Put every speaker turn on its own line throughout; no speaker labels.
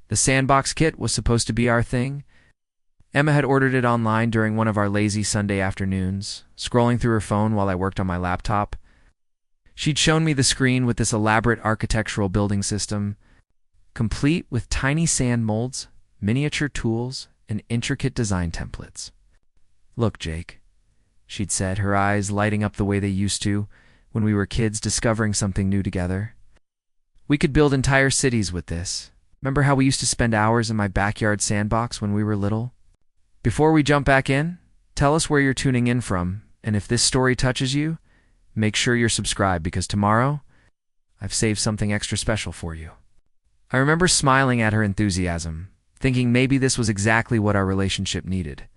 The Sandbox kit was supposed to be our thing. Emma had ordered it online during one of our lazy Sunday afternoons, scrolling through her phone while I worked on my laptop. She'd shown me the screen with this elaborate architectural building system, complete with tiny sand molds, miniature tools, and intricate design templates. "Look, Jake," she'd said, her eyes lighting up the way they used to when we were kids discovering something new together. "We could build entire cities with this. Remember how we used to spend hours in my backyard sandbox when we were little? Before we jump back in, tell us where you're tuning in from, and if this story touches you, make sure you're subscribed because tomorrow, I've saved something extra special for you." I remember smiling at her enthusiasm, thinking maybe this was exactly what our relationship needed.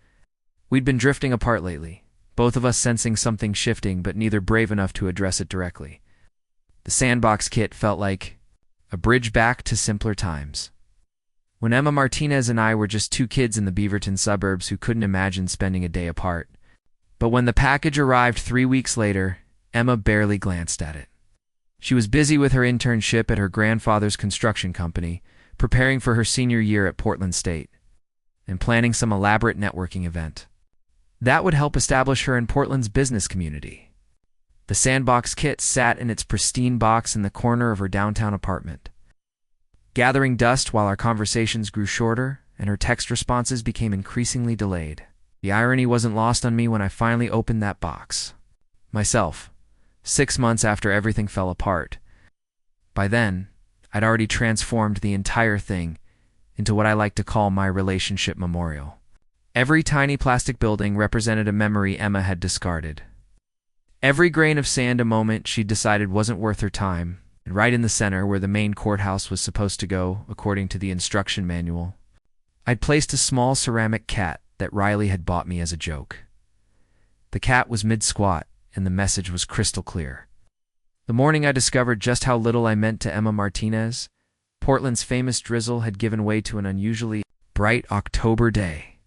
We'd been drifting apart lately, both of us sensing something shifting but neither brave enough to address it directly. The Sandbox kit felt like a bridge back to simpler times, when Emma Martinez and I were just two kids in the Beaverton suburbs who couldn't imagine spending a day apart. But when the package arrived 3 weeks later, Emma barely glanced at it. She was busy with her internship at her grandfather's construction company, preparing for her senior year at Portland State, and planning some elaborate networking event that would help establish her in Portland's business community. The Sandbox kit sat in its pristine box in the corner of her downtown apartment, gathering dust while our conversations grew shorter and her text responses became increasingly delayed. The irony wasn't lost on me when I finally opened that box myself, 6 months after everything fell apart. By then, I'd already transformed the entire thing into what I like to call my relationship memorial. Every tiny plastic building represented a memory Emma had discarded. Every grain of sand a moment she'd decided wasn't worth her time, and right in the center where the main courthouse was supposed to go, according to the instruction manual, I'd placed a small ceramic cat that Riley had bought me as a joke. The cat was mid-squat, and the message was crystal clear. The morning I discovered just how little I meant to Emma Martinez, Portland's famous drizzle had given way to an unusually bright October day.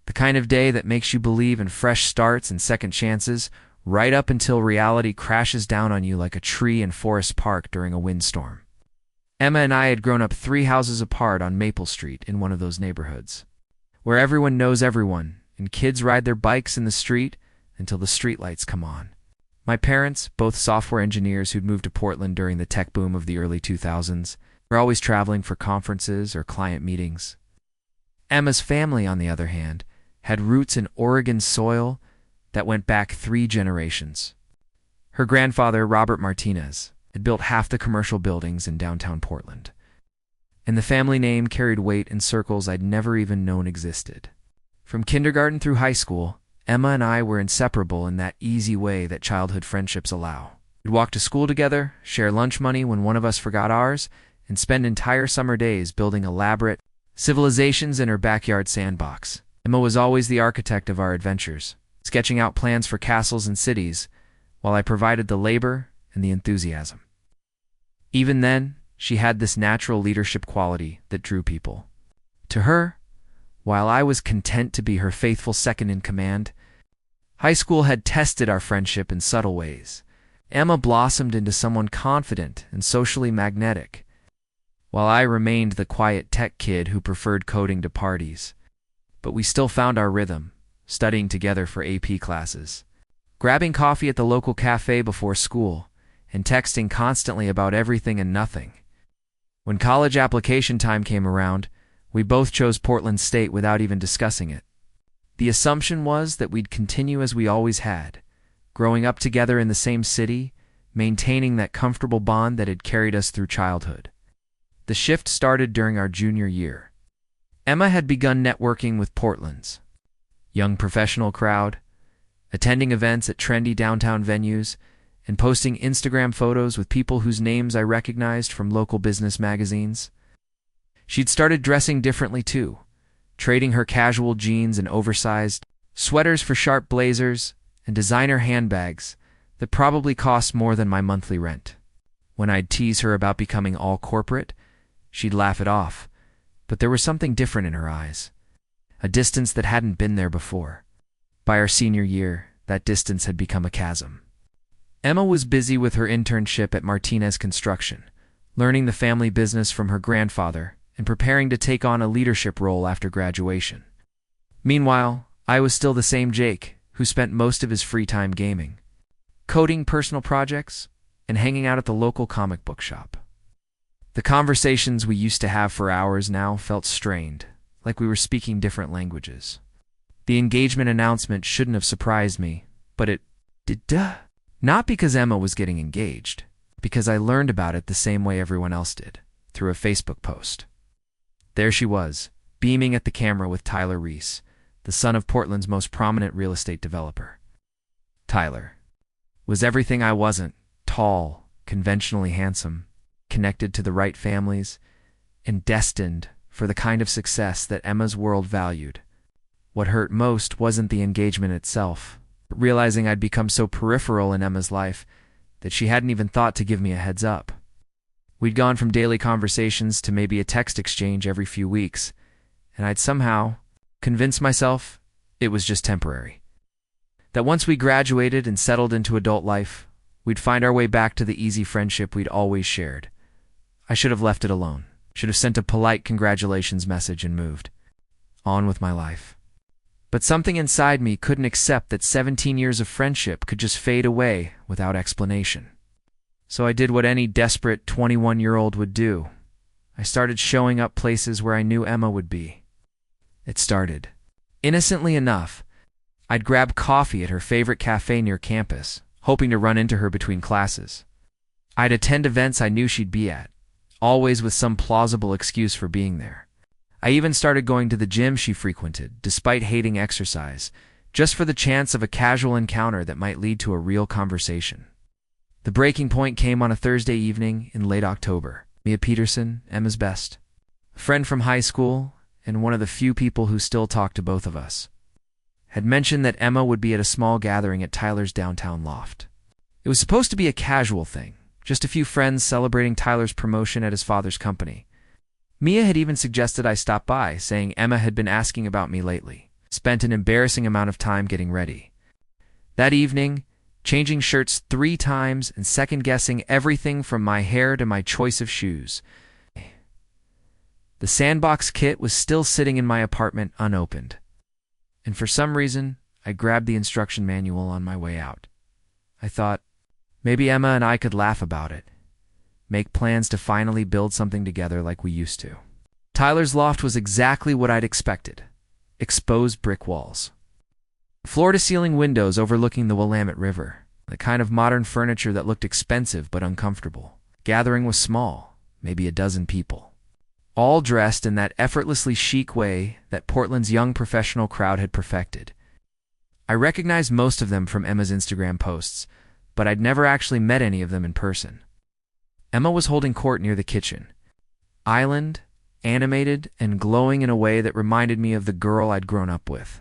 The kind of day that makes you believe in fresh starts and second chances, right up until reality crashes down on you like a tree in Forest Park during a windstorm. Emma and I had grown up 3 houses apart on Maple Street in one of those neighborhoods, where everyone knows everyone, and kids ride their bikes in the street until the streetlights come on. My parents, both software engineers who'd moved to Portland during the tech boom of the early 2000s, were always traveling for conferences or client meetings. Emma's family, on the other hand, had roots in Oregon soil that went back 3 generations. Her grandfather, Robert Martinez, had built half the commercial buildings in downtown Portland, and the family name carried weight in circles I'd never even known existed. From kindergarten through high school, Emma and I were inseparable in that easy way that childhood friendships allow. We'd walk to school together, share lunch money when one of us forgot ours, and spend entire summer days building elaborate civilizations in her backyard sandbox. Emma was always the architect of our adventures, sketching out plans for castles and cities, while I provided the labor and the enthusiasm. Even then, she had this natural leadership quality that drew people to her, while I was content to be her faithful second-in-command. High school had tested our friendship in subtle ways. Emma blossomed into someone confident and socially magnetic, while I remained the quiet tech kid who preferred coding to parties. But we still found our rhythm, studying together for AP classes, grabbing coffee at the local cafe before school, and texting constantly about everything and nothing. When college application time came around, we both chose Portland State without even discussing it. The assumption was that we'd continue as we always had, growing up together in the same city, maintaining that comfortable bond that had carried us through childhood. The shift started during our junior year. Emma had begun networking with Portland's young professional crowd, attending events at trendy downtown venues, and posting Instagram photos with people whose names I recognized from local business magazines. She'd started dressing differently too, trading her casual jeans and oversized sweaters for sharp blazers and designer handbags that probably cost more than my monthly rent. When I'd tease her about becoming all corporate, she'd laugh it off, but there was something different in her eyes, a distance that hadn't been there before. By our senior year, that distance had become a chasm. Emma was busy with her internship at Martinez Construction, learning the family business from her grandfather and preparing to take on a leadership role after graduation. Meanwhile, I was still the same Jake, who spent most of his free time gaming, coding personal projects, and hanging out at the local comic book shop. The conversations we used to have for hours now felt strained, like we were speaking different languages. The engagement announcement shouldn't have surprised me, but it did. Not because Emma was getting engaged, because I learned about it the same way everyone else did, through a Facebook post. There she was, beaming at the camera with Tyler Reese, the son of Portland's most prominent real estate developer. Tyler was everything I wasn't: tall, conventionally handsome, connected to the right families, and destined for the kind of success that Emma's world valued. What hurt most wasn't the engagement itself, but realizing I'd become so peripheral in Emma's life that she hadn't even thought to give me a heads up. We'd gone from daily conversations to maybe a text exchange every few weeks, and I'd somehow convinced myself it was just temporary. That once we graduated and settled into adult life, we'd find our way back to the easy friendship we'd always shared. I should have left it alone, should have sent a polite congratulations message and moved on with my life. But something inside me couldn't accept that 17 years of friendship could just fade away without explanation. So I did what any desperate 21-year-old would do. I started showing up places where I knew Emma would be. It started innocently enough. I'd grab coffee at her favorite cafe near campus, hoping to run into her between classes. I'd attend events I knew she'd be at, always with some plausible excuse for being there. I even started going to the gym she frequented, despite hating exercise, just for the chance of a casual encounter that might lead to a real conversation. The breaking point came on a Thursday evening in late October. Mia Peterson, Emma's best friend from high school, and one of the few people who still talked to both of us, had mentioned that Emma would be at a small gathering at Tyler's downtown loft. It was supposed to be a casual thing, just a few friends celebrating Tyler's promotion at his father's company. Mia had even suggested I stop by, saying Emma had been asking about me lately, spent an embarrassing amount of time getting ready. That evening, changing shirts 3 times and second-guessing everything from my hair to my choice of shoes. The Sandbox kit was still sitting in my apartment unopened, and for some reason, I grabbed the instruction manual on my way out. I thought, maybe Emma and I could laugh about it, make plans to finally build something together like we used to. Tyler's loft was exactly what I'd expected: exposed brick walls, floor-to-ceiling windows overlooking the Willamette River, the kind of modern furniture that looked expensive but uncomfortable. Gathering was small, maybe a dozen people, all dressed in that effortlessly chic way that Portland's young professional crowd had perfected. I recognized most of them from Emma's Instagram posts, but I'd never actually met any of them in person. Emma was holding court near the kitchen, island, animated, and glowing in a way that reminded me of the girl I'd grown up with.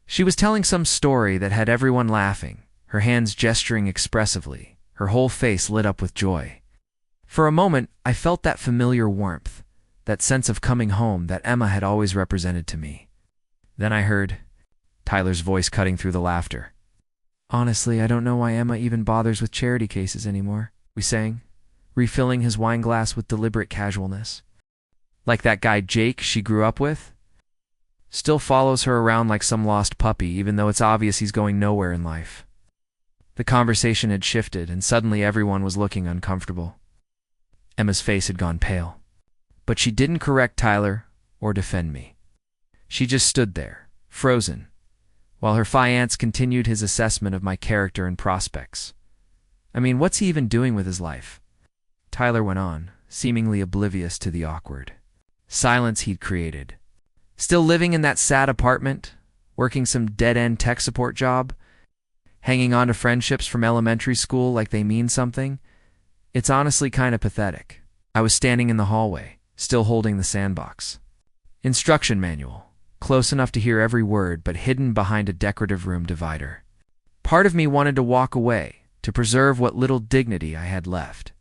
She was telling some story that had everyone laughing, her hands gesturing expressively, her whole face lit up with joy. For a moment, I felt that familiar warmth, that sense of coming home that Emma had always represented to me. Then I heard Tyler's voice cutting through the laughter. "Honestly, I don't know why Emma even bothers with charity cases anymore," we sang, refilling his wine glass with deliberate casualness. Like that guy Jake she grew up with? Still follows her around like some lost puppy, even though it's obvious he's going nowhere in life. The conversation had shifted, and suddenly everyone was looking uncomfortable. Emma's face had gone pale. But she didn't correct Tyler or defend me. She just stood there, frozen, while her fiancé continued his assessment of my character and prospects. I mean, what's he even doing with his life? Tyler went on, seemingly oblivious to the awkward silence he'd created. Still living in that sad apartment, working some dead-end tech support job, hanging on to friendships from elementary school like they mean something. It's honestly kind of pathetic. I was standing in the hallway, still holding the Sandbox instruction manual, close enough to hear every word but hidden behind a decorative room divider. Part of me wanted to walk away, to preserve what little dignity I had left.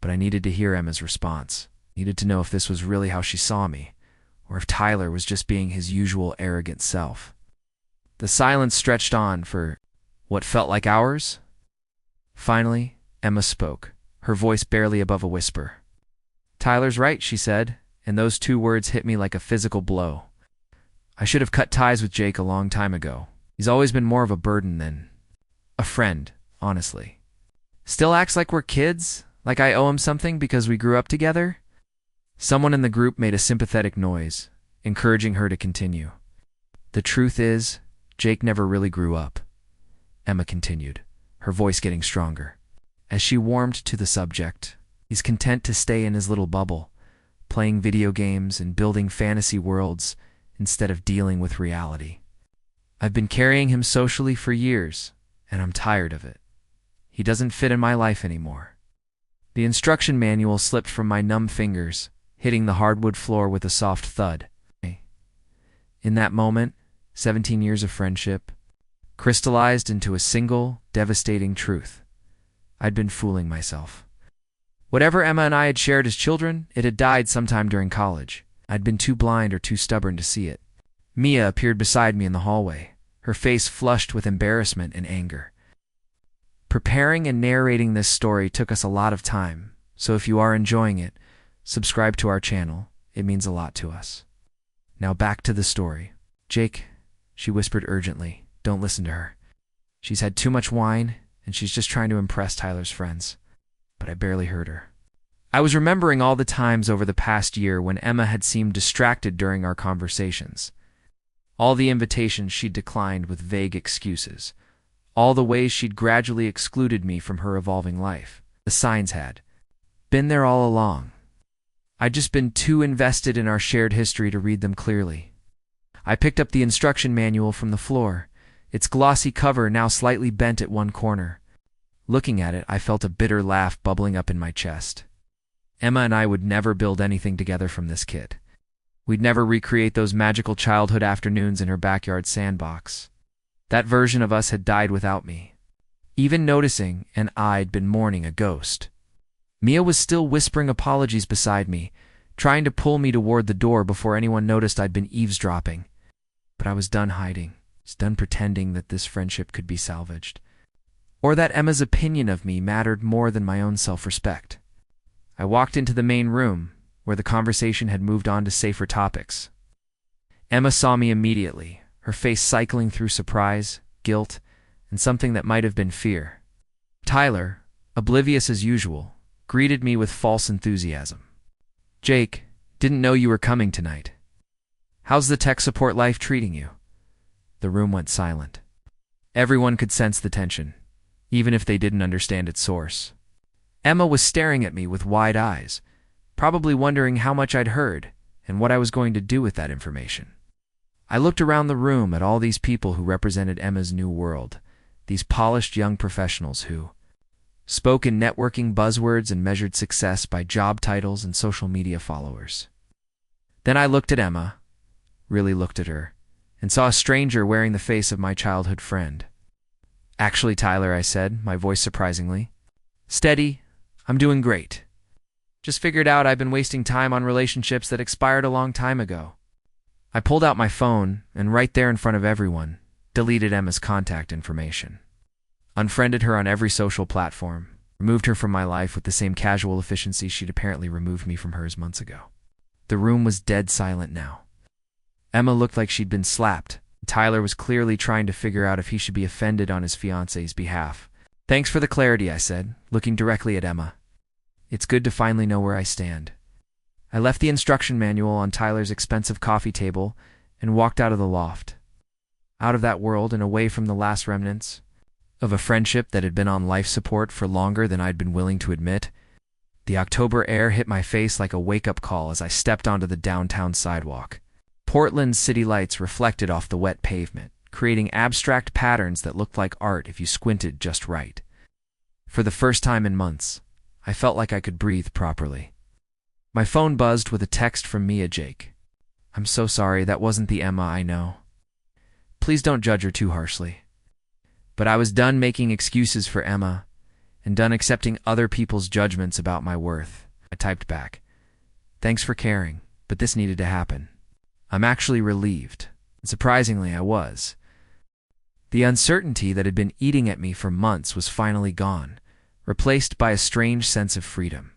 But I needed to hear Emma's response, needed to know if this was really how she saw me, or if Tyler was just being his usual arrogant self. The silence stretched on for what felt like hours. Finally, Emma spoke, her voice barely above a whisper. "Tyler's right," she said, and those 2 words hit me like a physical blow. I should have cut ties with Jake a long time ago. He's always been more of a burden than a friend, honestly. Still acts like we're kids, like I owe him something because we grew up together. Someone in the group made a sympathetic noise, encouraging her to continue. The truth is, Jake never really grew up, Emma continued, her voice getting stronger. As she warmed to the subject, he's content to stay in his little bubble, playing video games and building fantasy worlds instead of dealing with reality. I've been carrying him socially for years, and I'm tired of it. He doesn't fit in my life anymore. The instruction manual slipped from my numb fingers, hitting the hardwood floor with a soft thud. In that moment, 17 years of friendship crystallized into a single, devastating truth. I'd been fooling myself. Whatever Emma and I had shared as children, it had died sometime during college. I'd been too blind or too stubborn to see it. Mia appeared beside me in the hallway, her face flushed with embarrassment and anger. Preparing and narrating this story took us a lot of time, so if you are enjoying it, subscribe to our channel. It means a lot to us. Now back to the story. Jake, she whispered urgently, don't listen to her. She's had too much wine, and she's just trying to impress Tyler's friends. But I barely heard her. I was remembering all the times over the past year when Emma had seemed distracted during our conversations. All the invitations she'd declined with vague excuses. All the ways she'd gradually excluded me from her evolving life. The signs had been there all along. I'd just been too invested in our shared history to read them clearly. I picked up the instruction manual from the floor, its glossy cover now slightly bent at one corner. Looking at it, I felt a bitter laugh bubbling up in my chest. Emma and I would never build anything together from this kit. We'd never recreate those magical childhood afternoons in her backyard sandbox. That version of us had died without me. Even noticing, and I'd been mourning a ghost. Mia was still whispering apologies beside me, trying to pull me toward the door before anyone noticed I'd been eavesdropping. But I was done hiding, was done pretending that this friendship could be salvaged. Or that Emma's opinion of me mattered more than my own self-respect. I walked into the main room, where the conversation had moved on to safer topics. Emma saw me immediately, her face cycling through surprise, guilt, and something that might have been fear. Tyler, oblivious as usual, greeted me with false enthusiasm. Jake, didn't know you were coming tonight. How's the tech support life treating you? The room went silent. Everyone could sense the tension, even if they didn't understand its source. Emma was staring at me with wide eyes, probably wondering how much I'd heard and what I was going to do with that information. I looked around the room at all these people who represented Emma's new world, these polished young professionals who spoke in networking buzzwords and measured success by job titles and social media followers. Then I looked at Emma, really looked at her, and saw a stranger wearing the face of my childhood friend. Actually, Tyler, I said, my voice surprisingly steady. I'm doing great. Just figured out I've been wasting time on relationships that expired a long time ago. I pulled out my phone and right there in front of everyone, deleted Emma's contact information. Unfriended her on every social platform, removed her from my life with the same casual efficiency she'd apparently removed me from hers months ago. The room was dead silent now. Emma looked like she'd been slapped. Tyler was clearly trying to figure out if he should be offended on his fiancée's behalf. Thanks for the clarity, I said, looking directly at Emma. It's good to finally know where I stand. I left the instruction manual on Tyler's expensive coffee table and walked out of the loft. Out of that world and away from the last remnants of a friendship that had been on life support for longer than I'd been willing to admit. The October air hit my face like a wake-up call as I stepped onto the downtown sidewalk. Portland's city lights reflected off the wet pavement, creating abstract patterns that looked like art if you squinted just right. For the first time in months, I felt like I could breathe properly. My phone buzzed with a text from Mia. Jake. I'm so sorry, that wasn't the Emma I know. Please don't judge her too harshly. But I was done making excuses for Emma and done accepting other people's judgments about my worth. I typed back, thanks for caring, but this needed to happen. I'm actually relieved. Surprisingly, I was. The uncertainty that had been eating at me for months was finally gone, replaced by a strange sense of freedom.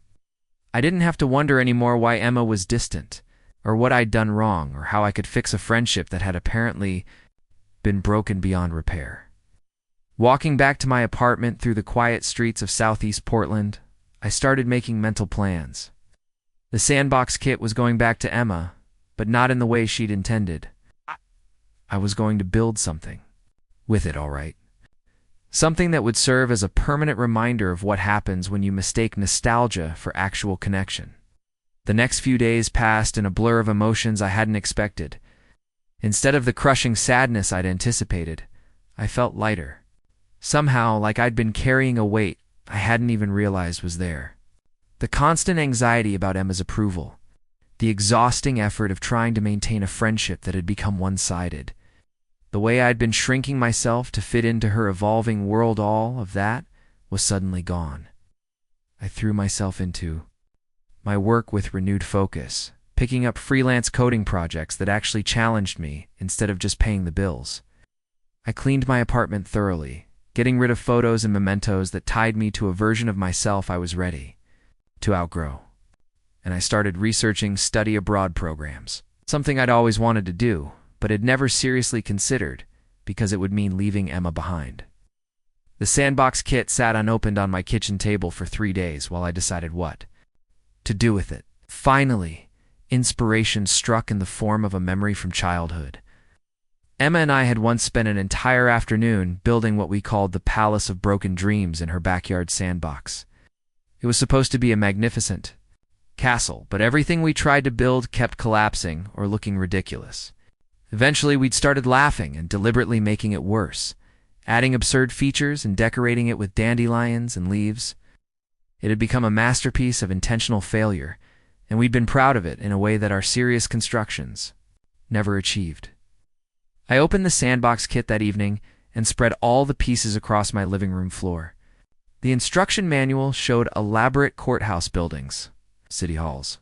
I didn't have to wonder anymore why Emma was distant, or what I'd done wrong, or how I could fix a friendship that had apparently been broken beyond repair. Walking back to my apartment through the quiet streets of Southeast Portland, I started making mental plans. The Sandbox kit was going back to Emma, but not in the way she'd intended. I was going to build something with it, all right. Something that would serve as a permanent reminder of what happens when you mistake nostalgia for actual connection. The next few days passed in a blur of emotions I hadn't expected. Instead of the crushing sadness I'd anticipated, I felt lighter. Somehow, like I'd been carrying a weight I hadn't even realized was there. The constant anxiety about Emma's approval, the exhausting effort of trying to maintain a friendship that had become one-sided, the way I'd been shrinking myself to fit into her evolving world, all of that was suddenly gone. I threw myself into my work with renewed focus, picking up freelance coding projects that actually challenged me instead of just paying the bills. I cleaned my apartment thoroughly, getting rid of photos and mementos that tied me to a version of myself I was ready to outgrow. And I started researching study abroad programs, something I'd always wanted to do, but had never seriously considered because it would mean leaving Emma behind. The Sandbox kit sat unopened on my kitchen table for 3 days while I decided what to do with it. Finally, inspiration struck in the form of a memory from childhood. Emma and I had once spent an entire afternoon building what we called the Palace of Broken Dreams in her backyard sandbox. It was supposed to be a magnificent castle, but everything we tried to build kept collapsing or looking ridiculous. Eventually, we'd started laughing and deliberately making it worse, adding absurd features and decorating it with dandelions and leaves. It had become a masterpiece of intentional failure, and we'd been proud of it in a way that our serious constructions never achieved. I opened the Sandbox kit that evening and spread all the pieces across my living room floor. The instruction manual showed elaborate courthouse buildings, city halls,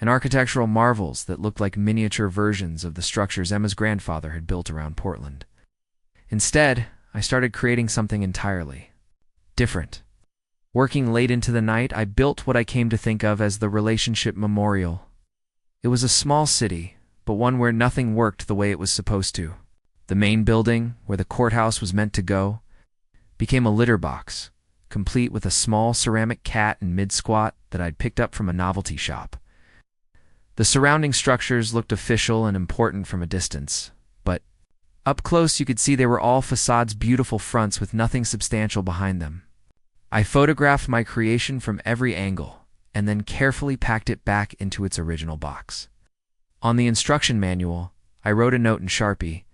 and architectural marvels that looked like miniature versions of the structures Emma's grandfather had built around Portland. Instead, I started creating something entirely different. Working late into the night, I built what I came to think of as the Relationship Memorial. It was a small city, but one where nothing worked the way it was supposed to. The main building, where the courthouse was meant to go, became a litter box, complete with a small ceramic cat in mid-squat that I'd picked up from a novelty shop. The surrounding structures looked official and important from a distance, but up close you could see they were all facades, beautiful fronts with nothing substantial behind them. I photographed my creation from every angle, and then carefully packed it back into its original box. On the instruction manual, I wrote a note in Sharpie,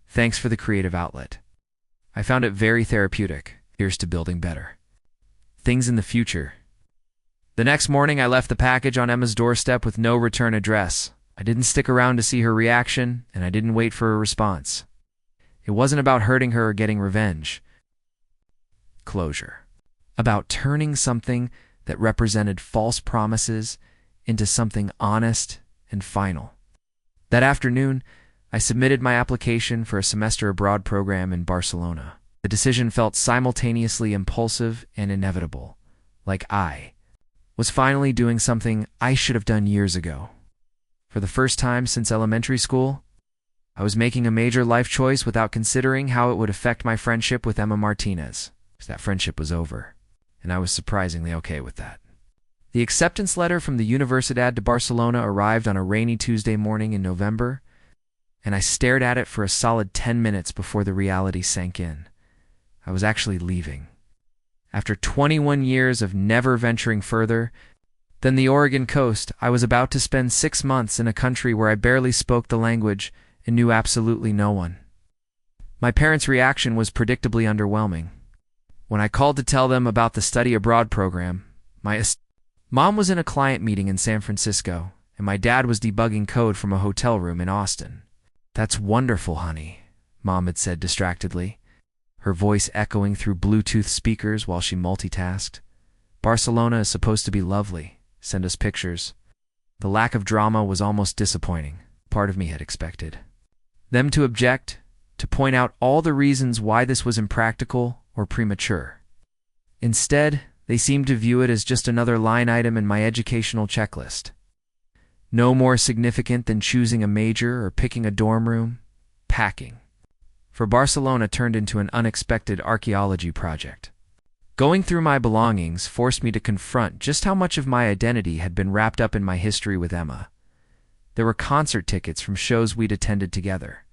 "Thanks for the creative outlet. I found it very therapeutic. Here's to building better things in the future." The next morning, I left the package on Emma's doorstep with no return address. I didn't stick around to see her reaction, and I didn't wait for a response. It wasn't about hurting her or getting revenge. Closure. About turning something that represented false promises into something honest and final. That afternoon, I submitted my application for a semester abroad program in Barcelona. The decision felt simultaneously impulsive and inevitable, like I was finally doing something I should have done years ago. For the first time since elementary school, I was making a major life choice without considering how it would affect my friendship with Emma Martinez. That friendship was over, and I was surprisingly okay with that. The acceptance letter from the Universidad de Barcelona arrived on a rainy Tuesday morning in November, and I stared at it for a solid 10 minutes before the reality sank in. I was actually leaving. After 21 years of never venturing further than the Oregon coast, I was about to spend 6 months in a country where I barely spoke the language and knew absolutely no one. My parents' reaction was predictably underwhelming. When I called to tell them about the study abroad program, my mom was in a client meeting in San Francisco, and my dad was debugging code from a hotel room in Austin. "That's wonderful, honey," Mom had said distractedly, her voice echoing through Bluetooth speakers while she multitasked. "Barcelona is supposed to be lovely. Send us pictures." The lack of drama was almost disappointing. Part of me had expected them to object, to point out all the reasons why this was impractical or premature. Instead, They seemed to view it as just another line item in my educational checklist. No more significant than choosing a major or picking a dorm room. Packing for Barcelona turned into an unexpected archaeology project. Going through my belongings forced me to confront just how much of my identity had been wrapped up in my history with Emma. There were concert tickets from shows we'd attended together,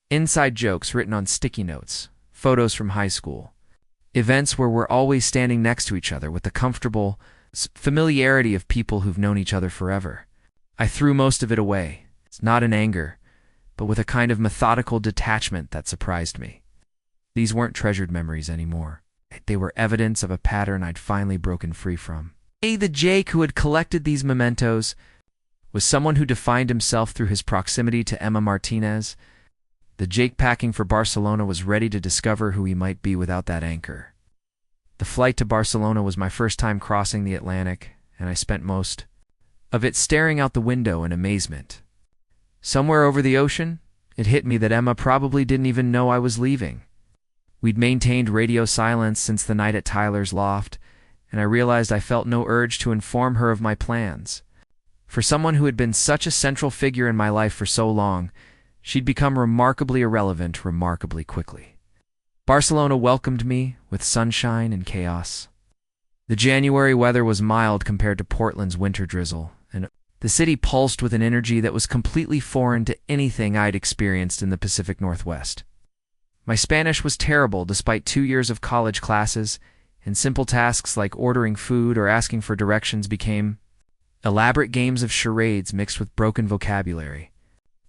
inside jokes written on sticky notes, photos from high school, events where we're always standing next to each other with the comfortable familiarity of people who've known each other forever. I threw most of it away, not in anger, but with a kind of methodical detachment that surprised me. These weren't treasured memories anymore. They were evidence of a pattern I'd finally broken free from. The Jake who had collected these mementos was someone who defined himself through his proximity to Emma Martinez. The Jake packing for Barcelona was ready to discover who he might be without that anchor. The flight to Barcelona was my first time crossing the Atlantic, and I spent most of it staring out the window in amazement. Somewhere over the ocean, it hit me that Emma probably didn't even know I was leaving. We'd maintained radio silence since the night at Tyler's loft, and I realized I felt no urge to inform her of my plans. For someone who had been such a central figure in my life for so long, she'd become remarkably irrelevant remarkably quickly. Barcelona welcomed me with sunshine and chaos. The January weather was mild compared to Portland's winter drizzle, and the city pulsed with an energy that was completely foreign to anything I'd experienced in the Pacific Northwest. My Spanish was terrible despite 2 years of college classes, and simple tasks like ordering food or asking for directions became elaborate games of charades mixed with broken vocabulary.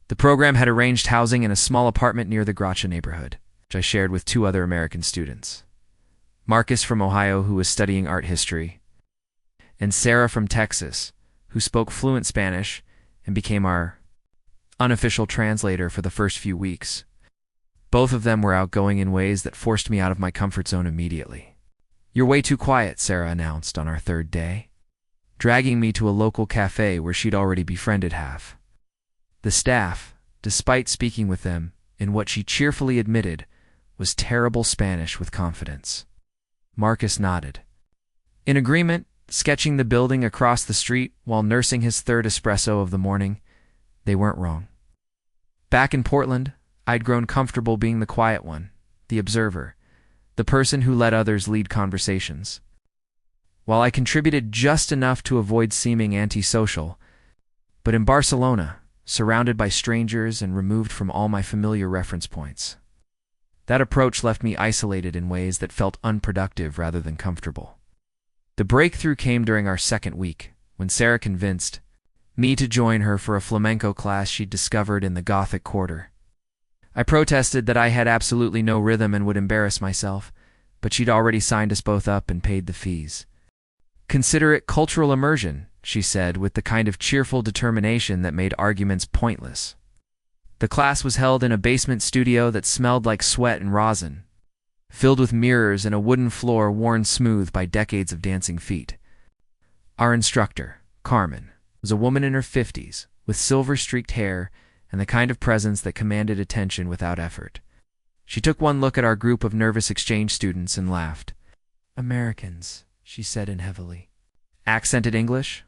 The program had arranged housing in a small apartment near the Gracia neighborhood, which I shared with 2 other American students. Marcus from Ohio, who was studying art history, and Sarah from Texas, who spoke fluent Spanish and became our unofficial translator for the first few weeks. Both of them were outgoing in ways that forced me out of my comfort zone immediately. "You're way too quiet," Sarah announced on our 3rd day, dragging me to a local cafe where she'd already befriended half the staff, despite speaking with them in what she cheerfully admitted was terrible Spanish with confidence. Marcus nodded, in agreement, sketching the building across the street while nursing his 3rd espresso of the morning. They weren't wrong. Back in Portland, I'd grown comfortable being the quiet one, the observer, the person who let others lead conversations. While I contributed just enough to avoid seeming antisocial, but in Barcelona, surrounded by strangers and removed from all my familiar reference points, that approach left me isolated in ways that felt unproductive rather than comfortable. The breakthrough came during our 2nd week, when Sarah convinced me to join her for a flamenco class she'd discovered in the Gothic Quarter. I protested that I had absolutely no rhythm and would embarrass myself, but she'd already signed us both up and paid the fees. "Consider it cultural immersion," she said with the kind of cheerful determination that made arguments pointless. The class was held in a basement studio that smelled like sweat and rosin, filled with mirrors and a wooden floor worn smooth by decades of dancing feet. Our instructor, Carmen, was a woman in her 50s, with silver-streaked hair and the kind of presence that commanded attention without effort. She took one look at our group of nervous exchange students and laughed. "Americans," she said in heavily. "Accented English?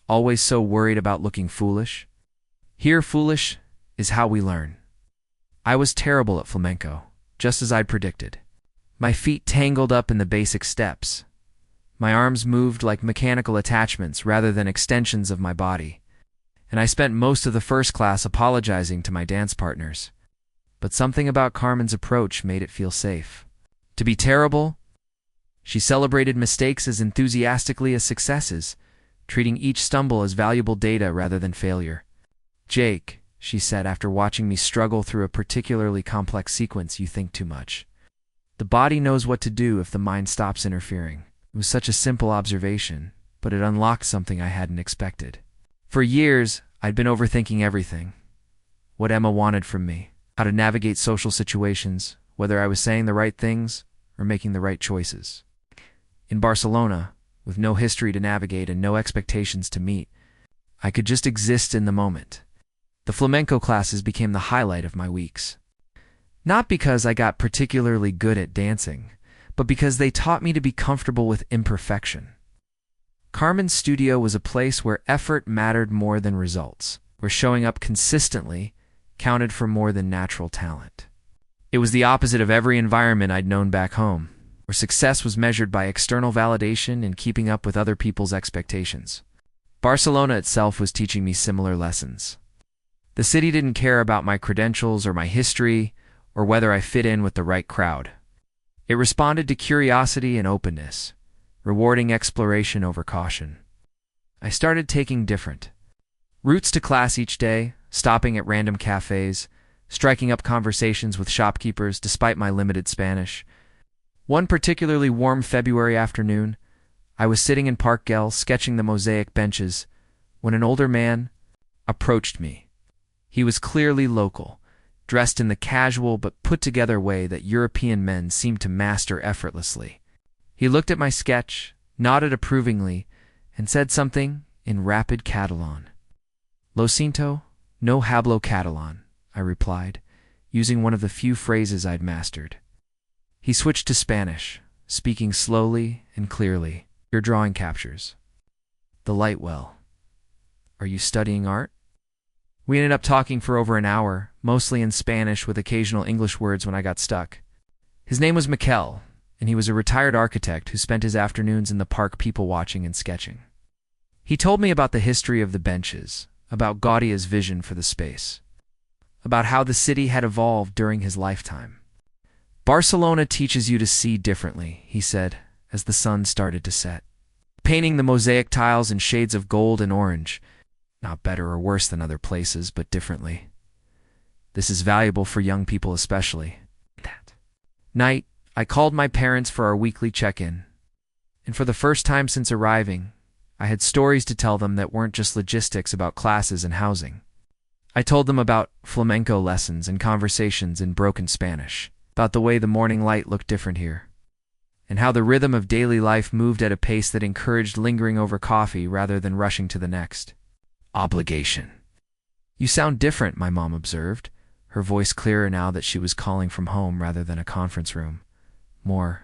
Always so worried about looking foolish? Here, foolish is how we learn." I was terrible at flamenco, just as I'd predicted. My feet tangled up in the basic steps. My arms moved like mechanical attachments rather than extensions of my body, and I spent most of the first class apologizing to my dance partners. But something about Carmen's approach made it feel safe. To be terrible, she celebrated mistakes as enthusiastically as successes, treating each stumble as valuable data rather than failure. "Jake," she said after watching me struggle through a particularly complex sequence, "you think too much. The body knows what to do if the mind stops interfering." It was such a simple observation, but it unlocked something I hadn't expected. For years, I'd been overthinking everything. What Emma wanted from me, how to navigate social situations, whether I was saying the right things or making the right choices. In Barcelona, with no history to navigate and no expectations to meet, I could just exist in the moment. The flamenco classes became the highlight of my weeks. Not because I got particularly good at dancing, but because they taught me to be comfortable with imperfection. Carmen's studio was a place where effort mattered more than results, where showing up consistently counted for more than natural talent. It was the opposite of every environment I'd known back home, where success was measured by external validation and keeping up with other people's expectations. Barcelona itself was teaching me similar lessons. The city didn't care about my credentials or my history or whether I fit in with the right crowd. It responded to curiosity and openness, rewarding exploration over caution. I started taking different routes to class each day, stopping at random cafes, striking up conversations with shopkeepers despite my limited Spanish. One particularly warm February afternoon, I was sitting in Park Güell sketching the mosaic benches when an older man approached me. He was clearly local, dressed in the casual but put-together way that European men seem to master effortlessly. He looked at my sketch, nodded approvingly, and said something in rapid Catalan. "Lo siento, no hablo catalán," I replied, using one of the few phrases I'd mastered. He switched to Spanish, speaking slowly and clearly. "Your drawing captures the light well. Are you studying art?" We ended up talking for over an hour, mostly in Spanish with occasional English words when I got stuck. His name was Mikel, and he was a retired architect who spent his afternoons in the park people-watching and sketching. He told me about the history of the benches, about Gaudi's vision for the space, about how the city had evolved during his lifetime. "Barcelona teaches you to see differently," he said, as the sun started to set. "Painting the mosaic tiles in shades of gold and orange, not better or worse than other places, but differently. This is valuable for young people especially." That night, I called my parents for our weekly check-in, and for the first time since arriving, I had stories to tell them that weren't just logistics about classes and housing. I told them about flamenco lessons and conversations in broken Spanish, about the way the morning light looked different here, and how the rhythm of daily life moved at a pace that encouraged lingering over coffee rather than rushing to the next obligation. "You sound different," my mom observed, her voice clearer now that she was calling from home rather than a conference room. More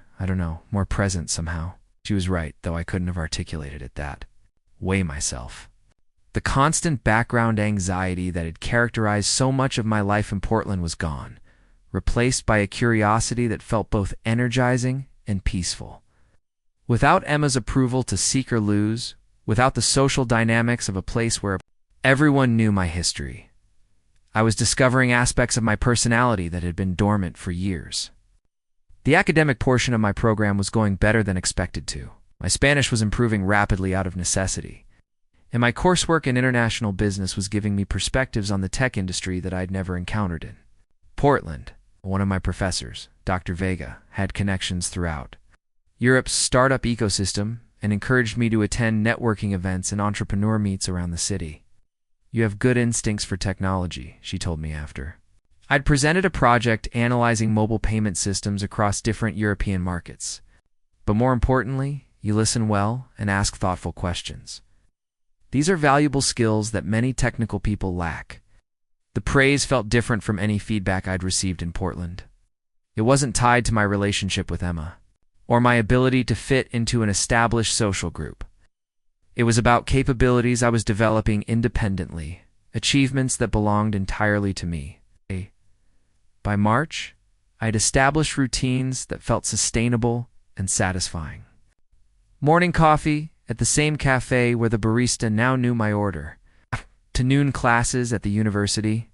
present somehow. She was right, though I couldn't have articulated it that way myself. The constant background anxiety that had characterized so much of my life in Portland was gone, replaced by a curiosity that felt both energizing and peaceful. Without Emma's approval to seek or lose, without the social dynamics of a place where everyone knew my history, I was discovering aspects of my personality that had been dormant for years. The academic portion of my program was going better than expected to. My Spanish was improving rapidly out of necessity, and my coursework in international business was giving me perspectives on the tech industry that I'd never encountered in Portland. One of my professors, Dr. Vega, had connections throughout Europe's startup ecosystem and encouraged me to attend networking events and entrepreneur meets around the city. "You have good instincts for technology," she told me after. I'd presented a project analyzing mobile payment systems across different European markets. But more importantly, you listen well and ask thoughtful questions. These are valuable skills that many technical people lack. The praise felt different from any feedback I'd received in Portland. It wasn't tied to my relationship with Emma, or my ability to fit into an established social group. It was about capabilities I was developing independently, achievements that belonged entirely to me. By March, I had established routines that felt sustainable and satisfying. Morning coffee at the same cafe where the barista now knew my order, to noon classes at the university,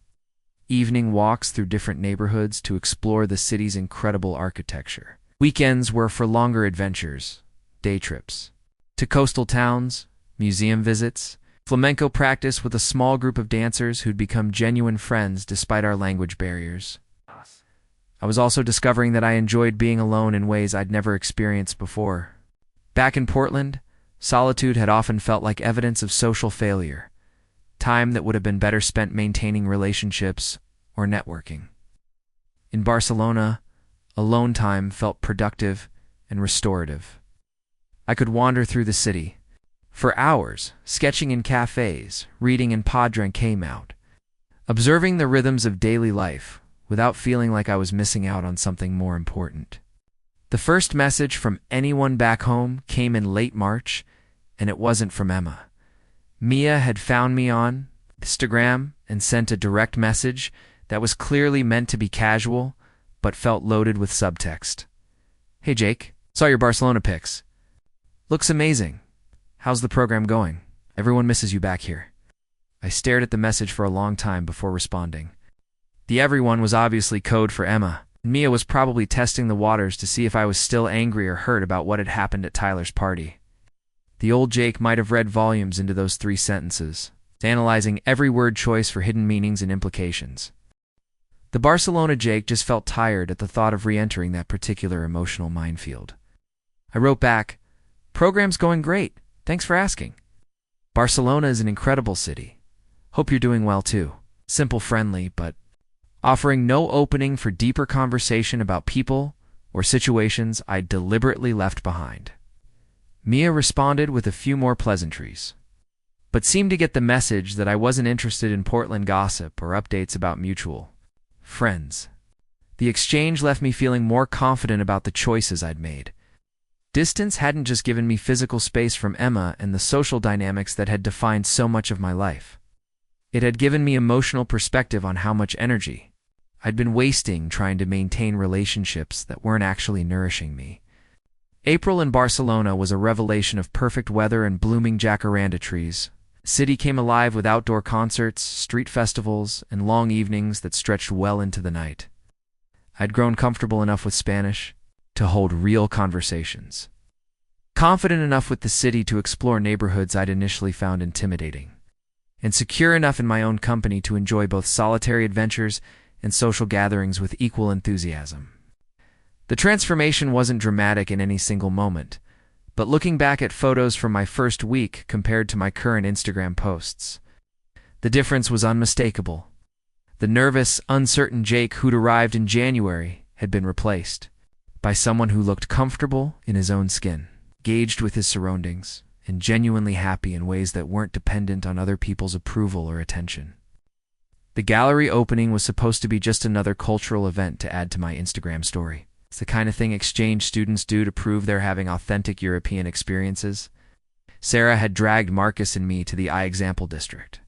evening walks through different neighborhoods to explore the city's incredible architecture. Weekends were for longer adventures, day trips, to coastal towns, museum visits, flamenco practice with a small group of dancers who'd become genuine friends despite our language barriers. I was also discovering that I enjoyed being alone in ways I'd never experienced before. Back in Portland, solitude had often felt like evidence of social failure, time that would have been better spent maintaining relationships or networking. In Barcelona, alone time felt productive and restorative. I could wander through the city for hours, sketching in cafes, reading in Padre came out, observing the rhythms of daily life without feeling like I was missing out on something more important. The first message from anyone back home came in late March, and it wasn't from Emma. Mia had found me on Instagram and sent a direct message that was clearly meant to be casual, but felt loaded with subtext. "Hey Jake, saw your Barcelona pics. Looks amazing. How's the program going? Everyone misses you back here." I stared at the message for a long time before responding. The everyone was obviously code for Emma. Mia was probably testing the waters to see if I was still angry or hurt about what had happened at Tyler's party. The old Jake might have read volumes into those 3 sentences, analyzing every word choice for hidden meanings and implications. The Barcelona Jake just felt tired at the thought of re-entering that particular emotional minefield. I wrote back, "Program's going great. Thanks for asking. Barcelona is an incredible city. Hope you're doing well too." Simple, friendly, but offering no opening for deeper conversation about people or situations I'd deliberately left behind. Mia responded with a few more pleasantries, but seemed to get the message that I wasn't interested in Portland gossip or updates about mutual friends. The exchange left me feeling more confident about the choices I'd made. Distance hadn't just given me physical space from Emma and the social dynamics that had defined so much of my life. It had given me emotional perspective on how much energy I'd been wasting trying to maintain relationships that weren't actually nourishing me. April in Barcelona was a revelation of perfect weather and blooming jacaranda trees. The city came alive with outdoor concerts, street festivals, and long evenings that stretched well into the night. I'd grown comfortable enough with Spanish to hold real conversations, confident enough with the city to explore neighborhoods I'd initially found intimidating, and secure enough in my own company to enjoy both solitary adventures and social gatherings with equal enthusiasm. The transformation wasn't dramatic in any single moment, but looking back at photos from my first week compared to my current Instagram posts, the difference was unmistakable. The nervous, uncertain Jake who'd arrived in January had been replaced by someone who looked comfortable in his own skin, engaged with his surroundings, and genuinely happy in ways that weren't dependent on other people's approval or attention. The gallery opening was supposed to be just another cultural event to add to my Instagram story. It's the kind of thing exchange students do to prove they're having authentic European experiences. Sarah had dragged Marcus and me to the iExample district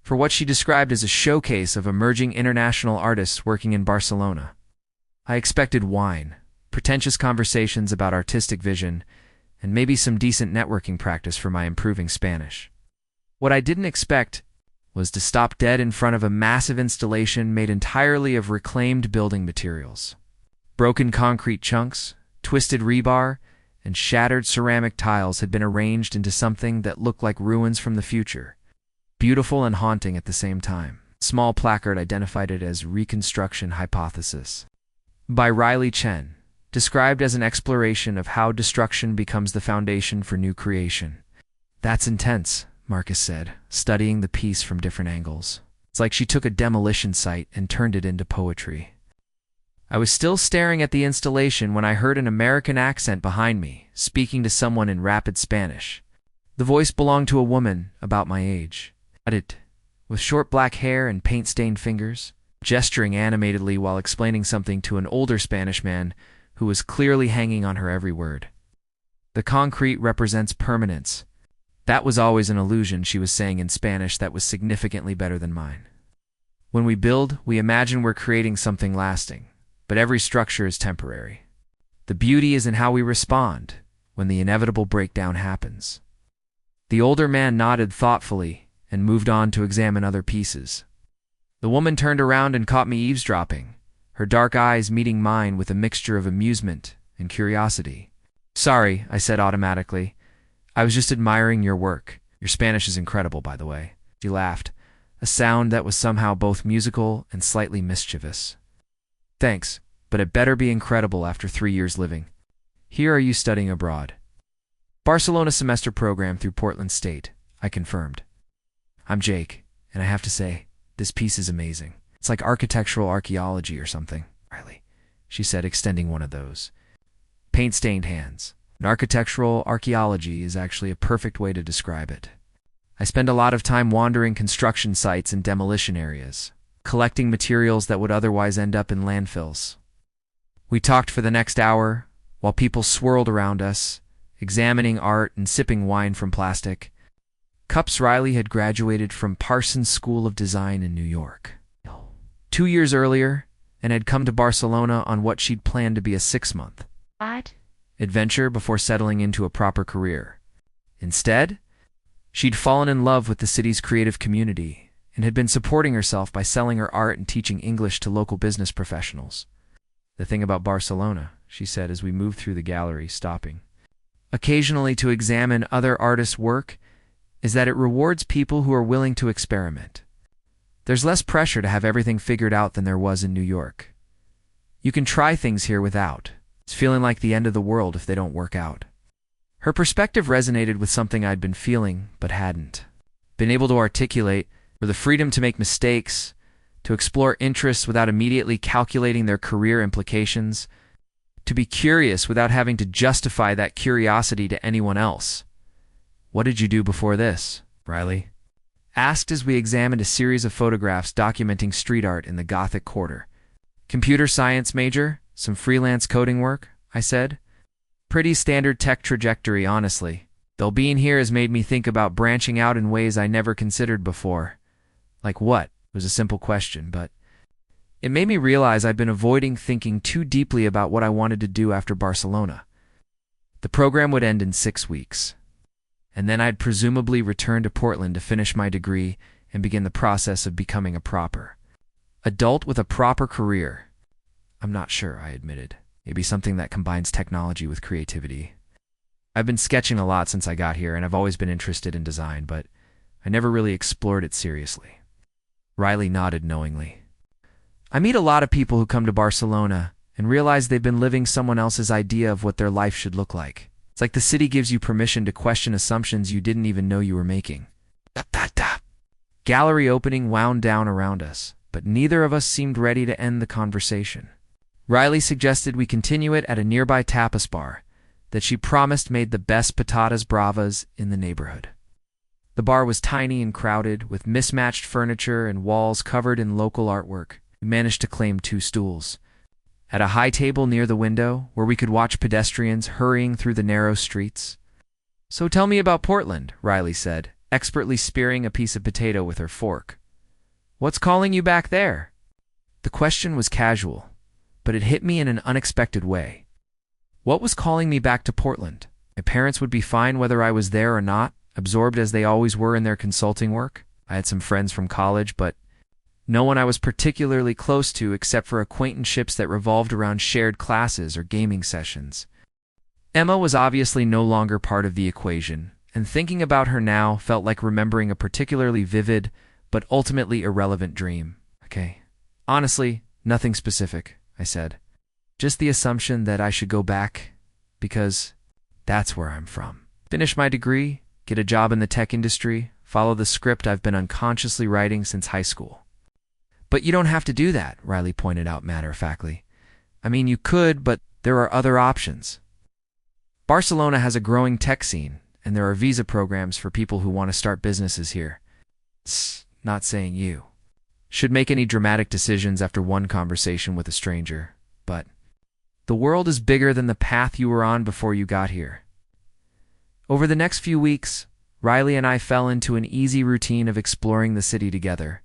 for what she described as a showcase of emerging international artists working in Barcelona. I expected wine, pretentious conversations about artistic vision, and maybe some decent networking practice for my improving Spanish. What I didn't expect was to stop dead in front of a massive installation made entirely of reclaimed building materials. Broken concrete chunks, twisted rebar, and shattered ceramic tiles had been arranged into something that looked like ruins from the future, beautiful and haunting at the same time. A small placard identified it as Reconstruction Hypothesis by Riley Chen, described as an exploration of how destruction becomes the foundation for new creation. "That's intense," Marcus said, studying the piece from different angles. "It's like she took a demolition site and turned it into poetry." I was still staring at the installation when I heard an American accent behind me, speaking to someone in rapid Spanish. The voice belonged to a woman about my age, with short black hair and paint-stained fingers, gesturing animatedly while explaining something to an older Spanish man who was clearly hanging on her every word. "The concrete represents permanence." That was always an illusion, she was saying in Spanish that was significantly better than mine. "When we build, we imagine we're creating something lasting, but every structure is temporary. The beauty is in how we respond when the inevitable breakdown happens." The older man nodded thoughtfully and moved on to examine other pieces. The woman turned around and caught me eavesdropping, her dark eyes meeting mine with a mixture of amusement and curiosity. "Sorry," I said automatically. "I was just admiring your work. Your Spanish is incredible, by the way." She laughed, a sound that was somehow both musical and slightly mischievous. "Thanks, but it better be incredible after 3 years living. Here are you studying abroad?" "Barcelona semester program through Portland State," I confirmed. "I'm Jake, and I have to say, this piece is amazing. It's like architectural archaeology or something." "Riley," she said, extending one of those paint-stained hands. "And architectural archaeology is actually a perfect way to describe it. I spend a lot of time wandering construction sites and demolition areas, collecting materials that would otherwise end up in landfills." We talked for the next hour, while people swirled around us, examining art and sipping wine from plastic. Cups Riley had graduated from Parsons School of Design in New York 2 years earlier and had come to Barcelona on what she'd planned to be a 6-month adventure before settling into a proper career. Instead, she'd fallen in love with the city's creative community and had been supporting herself by selling her art and teaching English to local business professionals. "The thing about Barcelona," she said as we moved through the gallery, stopping occasionally to examine other artists' work, "is that it rewards people who are willing to experiment. There's less pressure to have everything figured out than there was in New York. You can try things here without feeling like the end of the world if they don't work out." Her perspective resonated with something I'd been feeling but hadn't been able to articulate, for the freedom to make mistakes, to explore interests without immediately calculating their career implications, to be curious without having to justify that curiosity to anyone else. "What did you do before this?" Riley asked as we examined a series of photographs documenting street art in the Gothic Quarter. "Computer science major, some freelance coding work," I said. "Pretty standard tech trajectory, honestly, though being here has made me think about branching out in ways I never considered before." "Like what?" was a simple question, but it made me realize I'd been avoiding thinking too deeply about what I wanted to do after Barcelona. The program would end in 6 weeks, and then I'd presumably return to Portland to finish my degree and begin the process of becoming a proper adult with a proper career. "I'm not sure," I admitted. "Maybe something that combines technology with creativity. I've been sketching a lot since I got here, and I've always been interested in design, but I never really explored it seriously." Riley nodded knowingly. "I meet a lot of people who come to Barcelona and realize they've been living someone else's idea of what their life should look like. It's like the city gives you permission to question assumptions you didn't even know you were making." Gallery opening wound down around us, but neither of us seemed ready to end the conversation. Riley suggested we continue it at a nearby tapas bar that she promised made the best patatas bravas in the neighborhood. The bar was tiny and crowded, with mismatched furniture and walls covered in local artwork. We managed to claim 2 stools at a high table near the window where we could watch pedestrians hurrying through the narrow streets. "So tell me about Portland," Riley said, expertly spearing a piece of potato with her fork. "What's calling you back there?" The question was casual, but it hit me in an unexpected way. What was calling me back to Portland? My parents would be fine whether I was there or not, absorbed as they always were in their consulting work. I had some friends from college, but no one I was particularly close to except for acquaintanceships that revolved around shared classes or gaming sessions. Emma was obviously no longer part of the equation, and thinking about her now felt like remembering a particularly vivid but ultimately irrelevant dream. "Okay. Honestly, nothing specific," I said. "Just the assumption that I should go back because that's where I'm from. Finish my degree, get a job in the tech industry, follow the script I've been unconsciously writing since high school." "But you don't have to do that," Riley pointed out matter-of-factly. "I mean, you could, but there are other options. Barcelona has a growing tech scene, and there are visa programs for people who want to start businesses here. It's not saying you should make any dramatic decisions after one conversation with a stranger, but the world is bigger than the path you were on before you got here." Over the next few weeks, Riley and I fell into an easy routine of exploring the city together.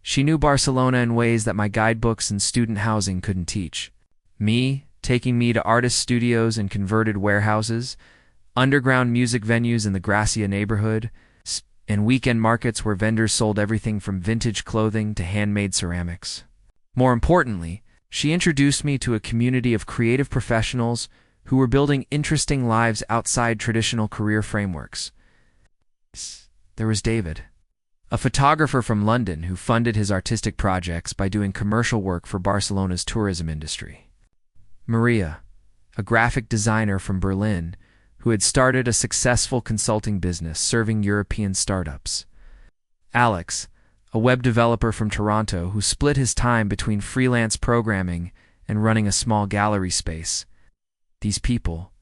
She knew Barcelona in ways that my guidebooks and student housing couldn't teach. Me, taking me to artist studios and converted warehouses, underground music venues in the Gracia neighborhood, and weekend markets where vendors sold everything from vintage clothing to handmade ceramics. More importantly, she introduced me to a community of creative professionals who were building interesting lives outside traditional career frameworks. There was David, a photographer from London who funded his artistic projects by doing commercial work for Barcelona's tourism industry. Maria, a graphic designer from Berlin who had started a successful consulting business serving European startups. Alex, a web developer from Toronto who split his time between freelance programming and running a small gallery space. These people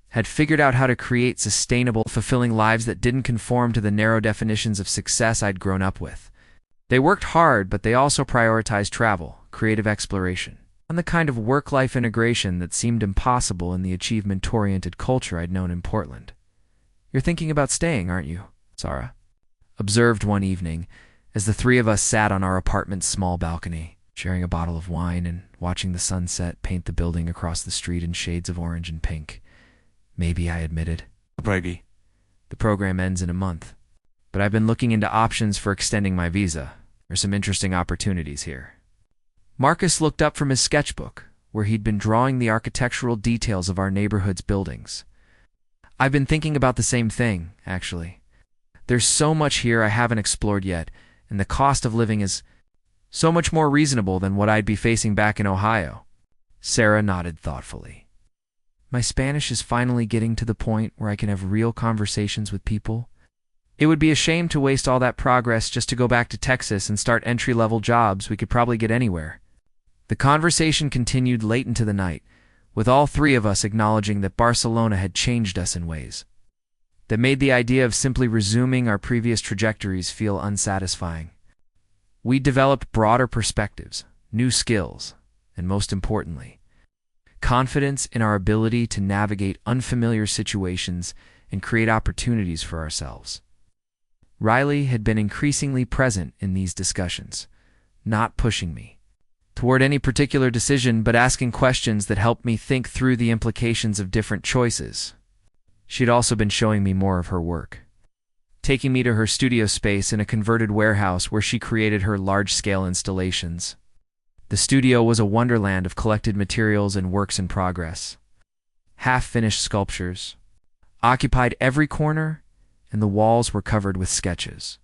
had figured out how to create sustainable, fulfilling lives that didn't conform to the narrow definitions of success I'd grown up with. They worked hard, but they also prioritized travel, creative exploration, on the kind of work-life integration that seemed impossible in the achievement-oriented culture I'd known in Portland. "You're thinking about staying, aren't you?" Sarah observed one evening as the three of us sat on our apartment's small balcony, sharing a bottle of wine and watching the sunset paint the building across the street in shades of orange and pink. "Maybe," I admitted. "Maybe. The program ends in a month, but I've been looking into options for extending my visa. There's some interesting opportunities here." Marcus looked up from his sketchbook, where he'd been drawing the architectural details of our neighborhood's buildings. "I've been thinking about the same thing, actually. There's so much here I haven't explored yet, and the cost of living is so much more reasonable than what I'd be facing back in Ohio." Sarah nodded thoughtfully. "My Spanish is finally getting to the point where I can have real conversations with people. It would be a shame to waste all that progress just to go back to Texas and start entry-level jobs we could probably get anywhere." The conversation continued late into the night, with all three of us acknowledging that Barcelona had changed us in ways that made the idea of simply resuming our previous trajectories feel unsatisfying. We developed broader perspectives, new skills, and most importantly, confidence in our ability to navigate unfamiliar situations and create opportunities for ourselves. Riley had been increasingly present in these discussions, not pushing me toward any particular decision, but asking questions that helped me think through the implications of different choices. She'd also been showing me more of her work, taking me to her studio space in a converted warehouse where she created her large-scale installations. The studio was a wonderland of collected materials and works in progress. Half-finished sculptures occupied every corner, and the walls were covered with sketches,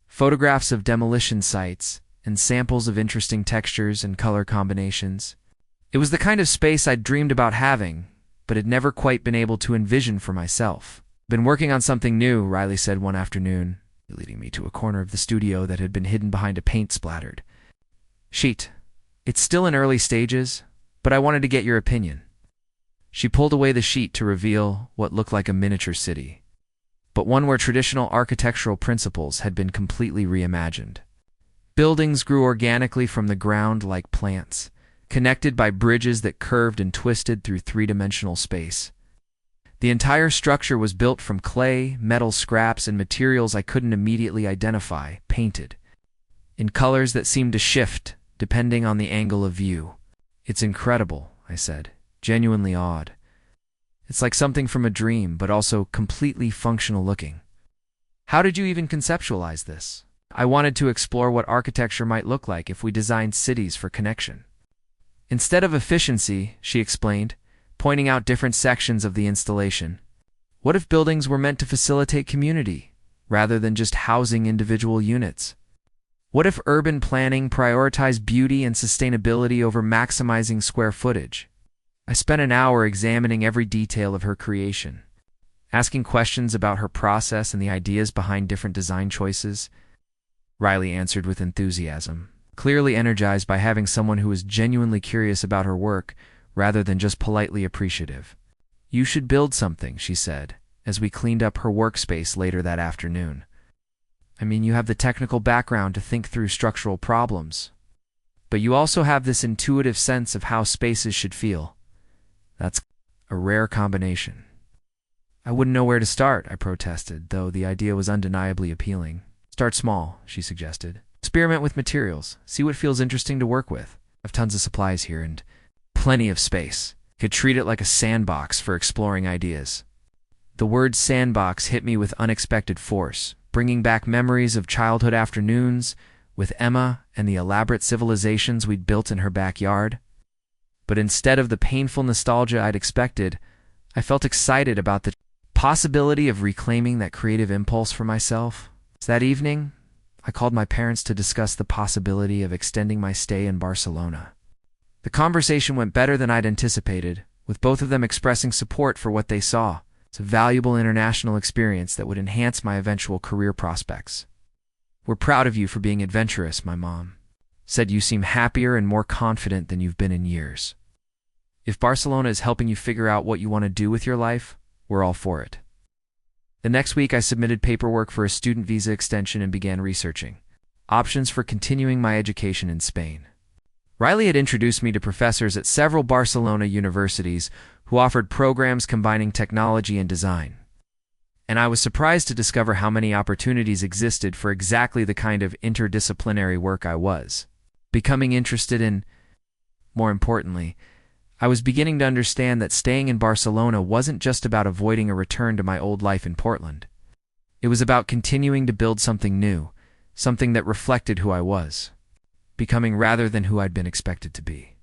photographs of demolition sites, and samples of interesting textures and color combinations. It was the kind of space I'd dreamed about having, but had never quite been able to envision for myself. "Been working on something new," Riley said one afternoon, leading me to a corner of the studio that had been hidden behind a paint-splattered sheet. "It's still in early stages, but I wanted to get your opinion." She pulled away the sheet to reveal what looked like a miniature city, but one where traditional architectural principles had been completely reimagined. Buildings grew organically from the ground like plants, connected by bridges that curved and twisted through three-dimensional space. The entire structure was built from clay, metal scraps, and materials I couldn't immediately identify, painted in colors that seemed to shift depending on the angle of view. "It's incredible," I said, genuinely awed. "It's like something from a dream, but also completely functional looking." "How did you even conceptualize this?" "I wanted to explore what architecture might look like if we designed cities for connection instead of efficiency," she explained, pointing out different sections of the installation. "What if buildings were meant to facilitate community, rather than just housing individual units? What if urban planning prioritized beauty and sustainability over maximizing square footage?" I spent an hour examining every detail of her creation, asking questions about her process and the ideas behind different design choices. Riley answered with enthusiasm, clearly energized by having someone who was genuinely curious about her work rather than just politely appreciative. "You should build something," she said, as we cleaned up her workspace later that afternoon. "I mean, you have the technical background to think through structural problems, but you also have this intuitive sense of how spaces should feel. That's a rare combination." "I wouldn't know where to start," I protested, though the idea was undeniably appealing. "Start small," she suggested. "Experiment with materials. See what feels interesting to work with. I've tons of supplies here and plenty of space. Could treat it like a sandbox for exploring ideas." The word sandbox hit me with unexpected force, bringing back memories of childhood afternoons with Emma and the elaborate civilizations we'd built in her backyard. But instead of the painful nostalgia I'd expected, I felt excited about the possibility of reclaiming that creative impulse for myself. That evening, I called my parents to discuss the possibility of extending my stay in Barcelona. The conversation went better than I'd anticipated, with both of them expressing support for what they saw. It's a valuable international experience that would enhance my eventual career prospects. "We're proud of you for being adventurous," my mom said. "You seem happier and more confident than you've been in years. If Barcelona is helping you figure out what you want to do with your life, we're all for it." The next week, I submitted paperwork for a student visa extension and began researching options for continuing my education in Spain. Riley had introduced me to professors at several Barcelona universities who offered programs combining technology and design. And I was surprised to discover how many opportunities existed for exactly the kind of interdisciplinary work I was becoming interested in. More importantly, I was beginning to understand that staying in Barcelona wasn't just about avoiding a return to my old life in Portland. It was about continuing to build something new, something that reflected who I was, becoming rather than who I'd been expected to be.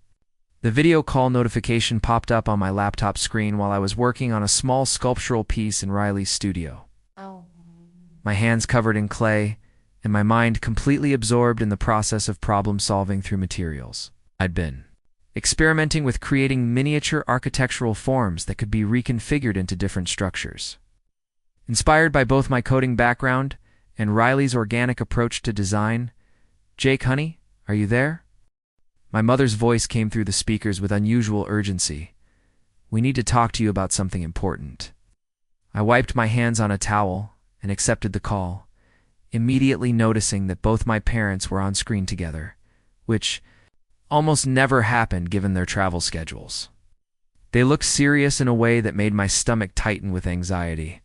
The video call notification popped up on my laptop screen while I was working on a small sculptural piece in Riley's studio. My hands covered in clay, and my mind completely absorbed in the process of problem-solving through materials. I'd been experimenting with creating miniature architectural forms that could be reconfigured into different structures. Inspired by both my coding background and Riley's organic approach to design, "Jake, honey, are you there?" My mother's voice came through the speakers with unusual urgency. "We need to talk to you about something important." I wiped my hands on a towel and accepted the call, immediately noticing that both my parents were on screen together, which almost never happened given their travel schedules. They looked serious in a way that made my stomach tighten with anxiety.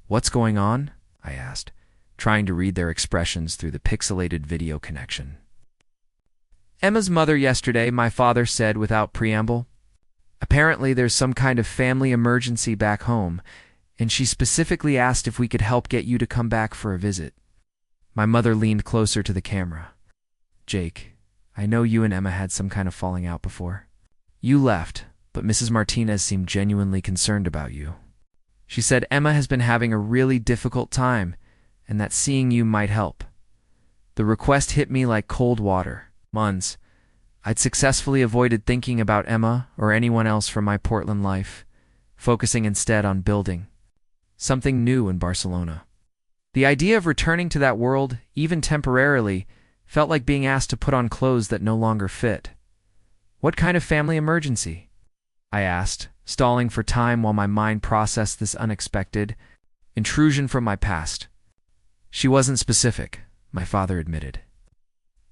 "What's going on?" I asked, trying to read their expressions through the pixelated video connection. "Emma's mother yesterday," my father said without preamble. "Apparently there's some kind of family emergency back home, and she specifically asked if we could help get you to come back for a visit." My mother leaned closer to the camera. "Jake, I know you and Emma had some kind of falling out before. You left, but Mrs. Martinez seemed genuinely concerned about you. She said Emma has been having a really difficult time and that seeing you might help." The request hit me like cold water. Months, I'd successfully avoided thinking about Emma or anyone else from my Portland life, focusing instead on building something new in Barcelona. The idea of returning to that world, even temporarily, felt like being asked to put on clothes that no longer fit. "What kind of family emergency?" I asked, stalling for time while my mind processed this unexpected intrusion from my past. "She wasn't specific," my father admitted.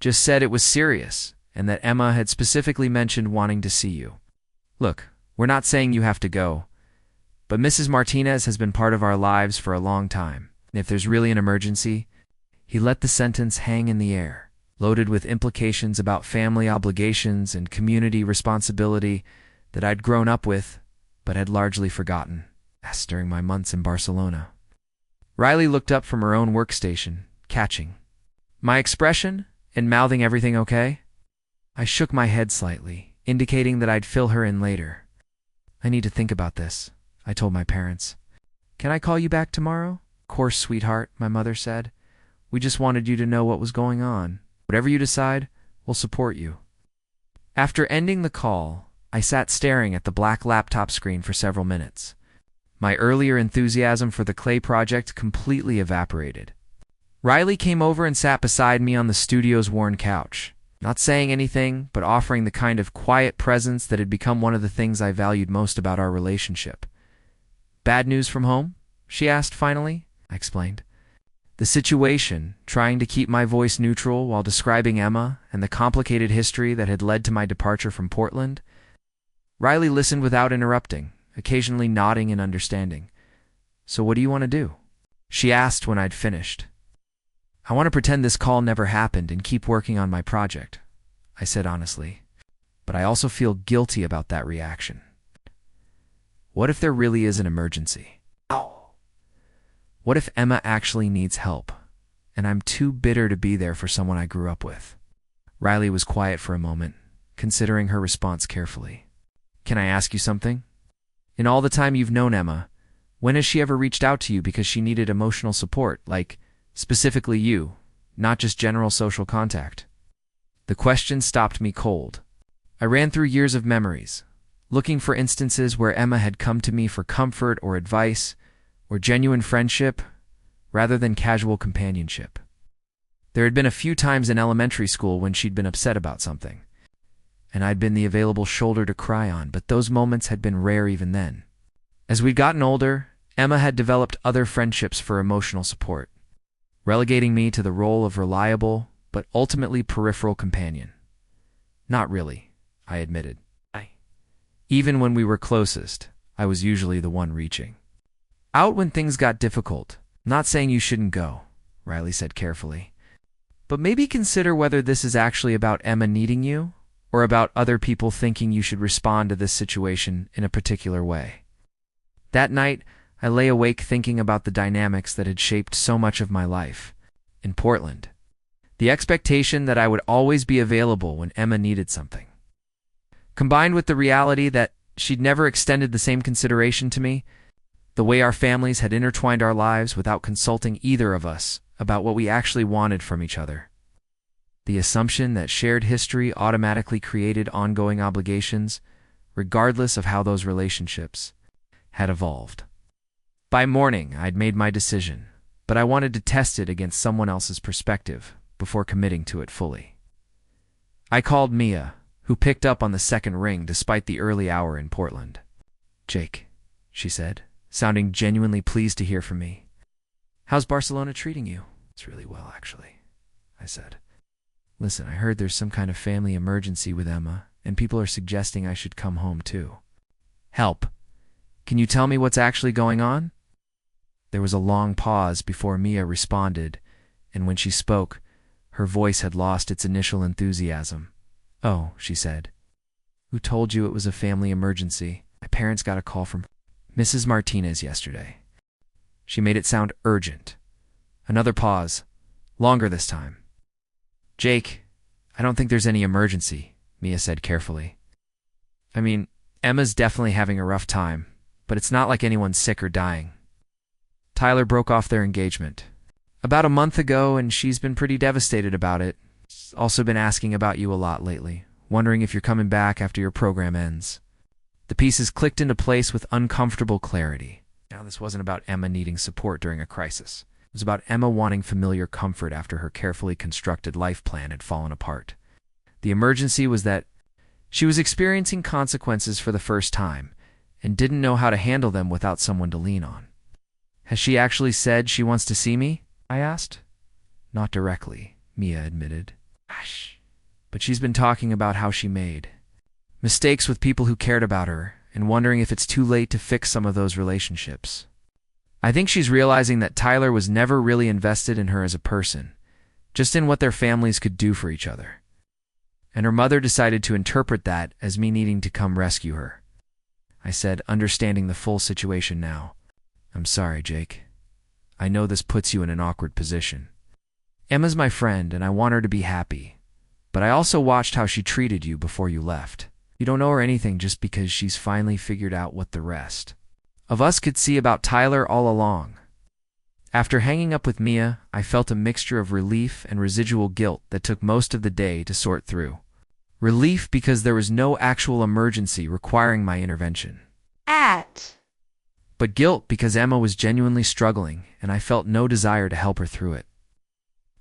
"Just said it was serious, and that Emma had specifically mentioned wanting to see you. Look, we're not saying you have to go, but Mrs. Martinez has been part of our lives for a long time. If there's really an emergency—" He let the sentence hang in the air, loaded with implications about family obligations and community responsibility that I'd grown up with, but had largely forgotten, as during my months in Barcelona. Riley looked up from her own workstation, catching my expression and mouthing everything okay. I shook my head slightly, indicating that I'd fill her in later. "I need to think about this," I told my parents. "Can I call you back tomorrow?" "Of course, sweetheart," my mother said. "We just wanted you to know what was going on. Whatever you decide, we'll support you." After ending the call, I sat staring at the black laptop screen for several minutes. My earlier enthusiasm for the clay project completely evaporated. Riley came over and sat beside me on the studio's worn couch, not saying anything, but offering the kind of quiet presence that had become one of the things I valued most about our relationship. "Bad news from home?" she asked finally. I explained the situation, trying to keep my voice neutral while describing Emma and the complicated history that had led to my departure from Portland. Riley listened without interrupting, occasionally nodding in understanding. "So what do you want to do?" she asked when I'd finished. "I want to pretend this call never happened and keep working on my project," I said honestly. "But I also feel guilty about that reaction. What if there really is an emergency? What if Emma actually needs help, and I'm too bitter to be there for someone I grew up with?" Riley was quiet for a moment, considering her response carefully. "Can I ask you something? In all the time you've known Emma, when has she ever reached out to you because she needed emotional support, like specifically you, not just general social contact?" The question stopped me cold. I ran through years of memories, looking for instances where Emma had come to me for comfort or advice, or genuine friendship, rather than casual companionship. There had been a few times in elementary school when she'd been upset about something, and I'd been the available shoulder to cry on, but those moments had been rare even then. As we'd gotten older, Emma had developed other friendships for emotional support, relegating me to the role of reliable but ultimately peripheral companion. Not really, I admitted. Even when we were closest, I was usually the one reaching out when things got difficult. Not saying you shouldn't go, Riley said carefully. But maybe consider whether this is actually about Emma needing you, or about other people thinking you should respond to this situation in a particular way. That night, I lay awake thinking about the dynamics that had shaped so much of my life in Portland. The expectation that I would always be available when Emma needed something, combined with the reality that she'd never extended the same consideration to me, the way our families had intertwined our lives without consulting either of us about what we actually wanted from each other. The assumption that shared history automatically created ongoing obligations, regardless of how those relationships had evolved. By morning, I'd made my decision, but I wanted to test it against someone else's perspective before committing to it fully. I called Mia, who picked up on the second ring despite the early hour in Portland. "Jake," she said, sounding genuinely pleased to hear from me. "How's Barcelona treating you?" "It's really well, actually," I said. "Listen, I heard there's some kind of family emergency with Emma, and people are suggesting I should come home too." "Help. Can you tell me what's actually going on?" There was a long pause before Mia responded, and when she spoke, her voice had lost its initial enthusiasm. "Oh," she said. "Who told you it was a family emergency? My parents got a call from Mrs. Martinez yesterday." She made it sound urgent. Another pause, longer this time. "Jake, I don't think there's any emergency," Mia said carefully. "I mean, Emma's definitely having a rough time, but it's not like anyone's sick or dying. Tyler broke off their engagement about a month ago, and she's been pretty devastated about it. She's also been asking about you a lot lately, wondering if you're coming back after your program ends." The pieces clicked into place with uncomfortable clarity. Now, this wasn't about Emma needing support during a crisis. It was about Emma wanting familiar comfort after her carefully constructed life plan had fallen apart. The emergency was that she was experiencing consequences for the first time and didn't know how to handle them without someone to lean on. "Has she actually said she wants to see me?" I asked. "Not directly," Mia admitted. "Gosh." "But she's been talking about how she made mistakes with people who cared about her and wondering if it's too late to fix some of those relationships. I think she's realizing that Tyler was never really invested in her as a person, just in what their families could do for each other. And her mother decided to interpret that as me needing to come rescue her." I said, understanding the full situation now. "I'm sorry, Jake. I know this puts you in an awkward position. Emma's my friend, and I want her to be happy. But I also watched how she treated you before you left. You don't owe her anything just because she's finally figured out what the rest of us could see about Tyler all along." After hanging up with Mia, I felt a mixture of relief and residual guilt that took most of the day to sort through. Relief because there was no actual emergency requiring my intervention. But guilt because Emma was genuinely struggling, and I felt no desire to help her through it.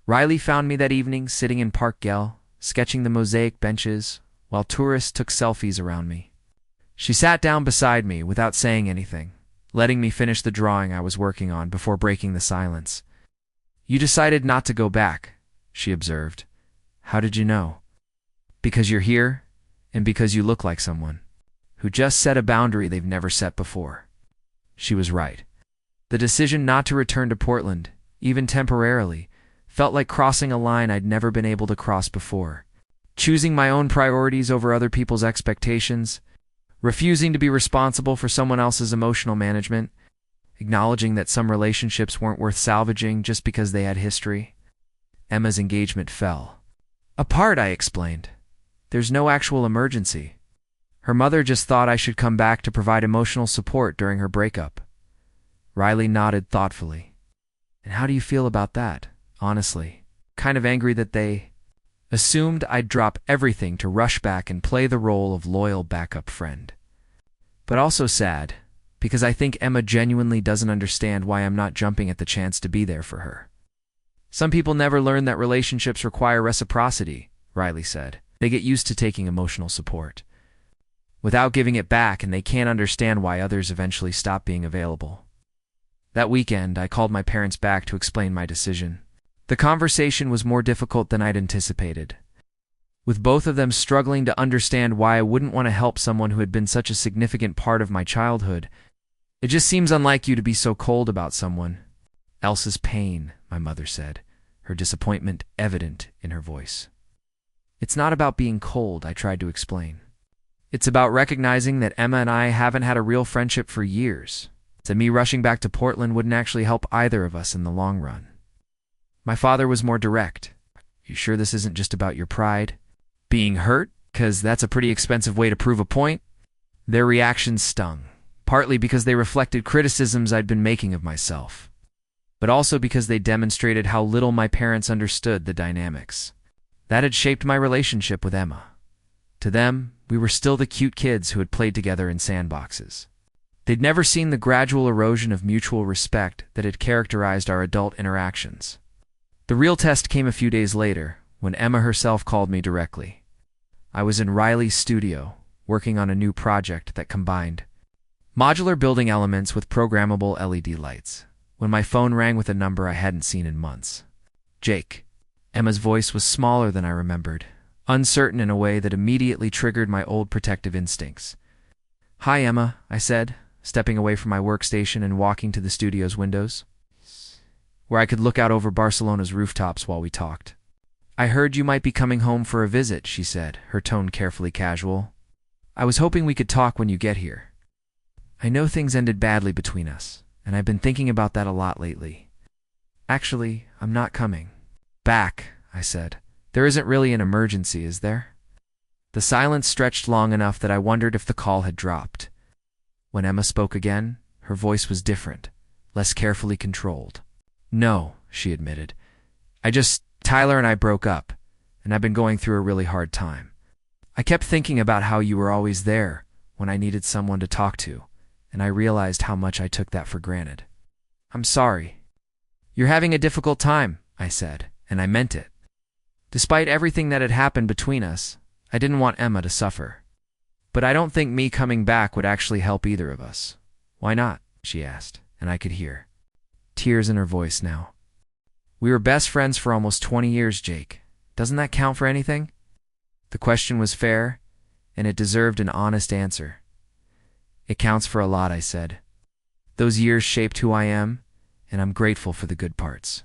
Riley found me that evening sitting in Park Gel, sketching the mosaic benches, while tourists took selfies around me. She sat down beside me without saying anything, letting me finish the drawing I was working on before breaking the silence. "You decided not to go back," she observed. "How did you know?" "Because you're here, and because you look like someone who just set a boundary they've never set before." She was right. The decision not to return to Portland, even temporarily, felt like crossing a line I'd never been able to cross before. Choosing my own priorities over other people's expectations, refusing to be responsible for someone else's emotional management, acknowledging that some relationships weren't worth salvaging just because they had history. Emma's engagement fell apart, I explained. "There's no actual emergency. Her mother just thought I should come back to provide emotional support during her breakup." Riley nodded thoughtfully. "And how do you feel about that, honestly? Kind of angry that they assumed I'd drop everything to rush back and play the role of loyal backup friend. But also sad, because I think Emma genuinely doesn't understand why I'm not jumping at the chance to be there for her." "Some people never learn that relationships require reciprocity," Riley said. "They get used to taking emotional support without giving it back, and they can't understand why others eventually stop being available." That weekend, I called my parents back to explain my decision. The conversation was more difficult than I'd anticipated. with both of them struggling to understand why I wouldn't want to help someone who had been such a significant part of my childhood. It just seems unlike you to be so cold about someone else's pain, my mother said, her disappointment evident in her voice. It's not about being cold, I tried to explain. It's about recognizing that Emma and I haven't had a real friendship for years, that me rushing back to Portland wouldn't actually help either of us in the long run. My father was more direct. You sure this isn't just about your pride? Being hurt? 'Cause that's a pretty expensive way to prove a point. Their reactions stung, partly because they reflected criticisms I'd been making of myself, but also because they demonstrated how little my parents understood the dynamics that had shaped my relationship with Emma. To them, we were still the cute kids who had played together in sandboxes. They'd never seen the gradual erosion of mutual respect that had characterized our adult interactions. The real test came a few days later, when Emma herself called me directly. I was in Riley's studio, working on a new project that combined modular building elements with programmable LED lights, when my phone rang with a number I hadn't seen in months. Jake. Emma's voice was smaller than I remembered, uncertain in a way that immediately triggered my old protective instincts. Hi, Emma, I said, stepping away from my workstation and walking to the studio's windows, where I could look out over Barcelona's rooftops while we talked. I heard you might be coming home for a visit, she said, her tone carefully casual. I was hoping we could talk when you get here. I know things ended badly between us, and I've been thinking about that a lot lately. Actually, I'm not coming back, I said. There isn't really an emergency, is there? The silence stretched long enough that I wondered if the call had dropped. When Emma spoke again, her voice was different, less carefully controlled. No, she admitted. Tyler and I broke up, and I've been going through a really hard time. I kept thinking about how you were always there when I needed someone to talk to, and I realized how much I took that for granted. I'm sorry. You're having a difficult time, I said, and I meant it. Despite everything that had happened between us, I didn't want Emma to suffer. But I don't think me coming back would actually help either of us. Why not? She asked, and I could hear tears in her voice now. We were best friends for almost 20 years, Jake. Doesn't that count for anything? The question was fair, and it deserved an honest answer. It counts for a lot, I said. Those years shaped who I am, and I'm grateful for the good parts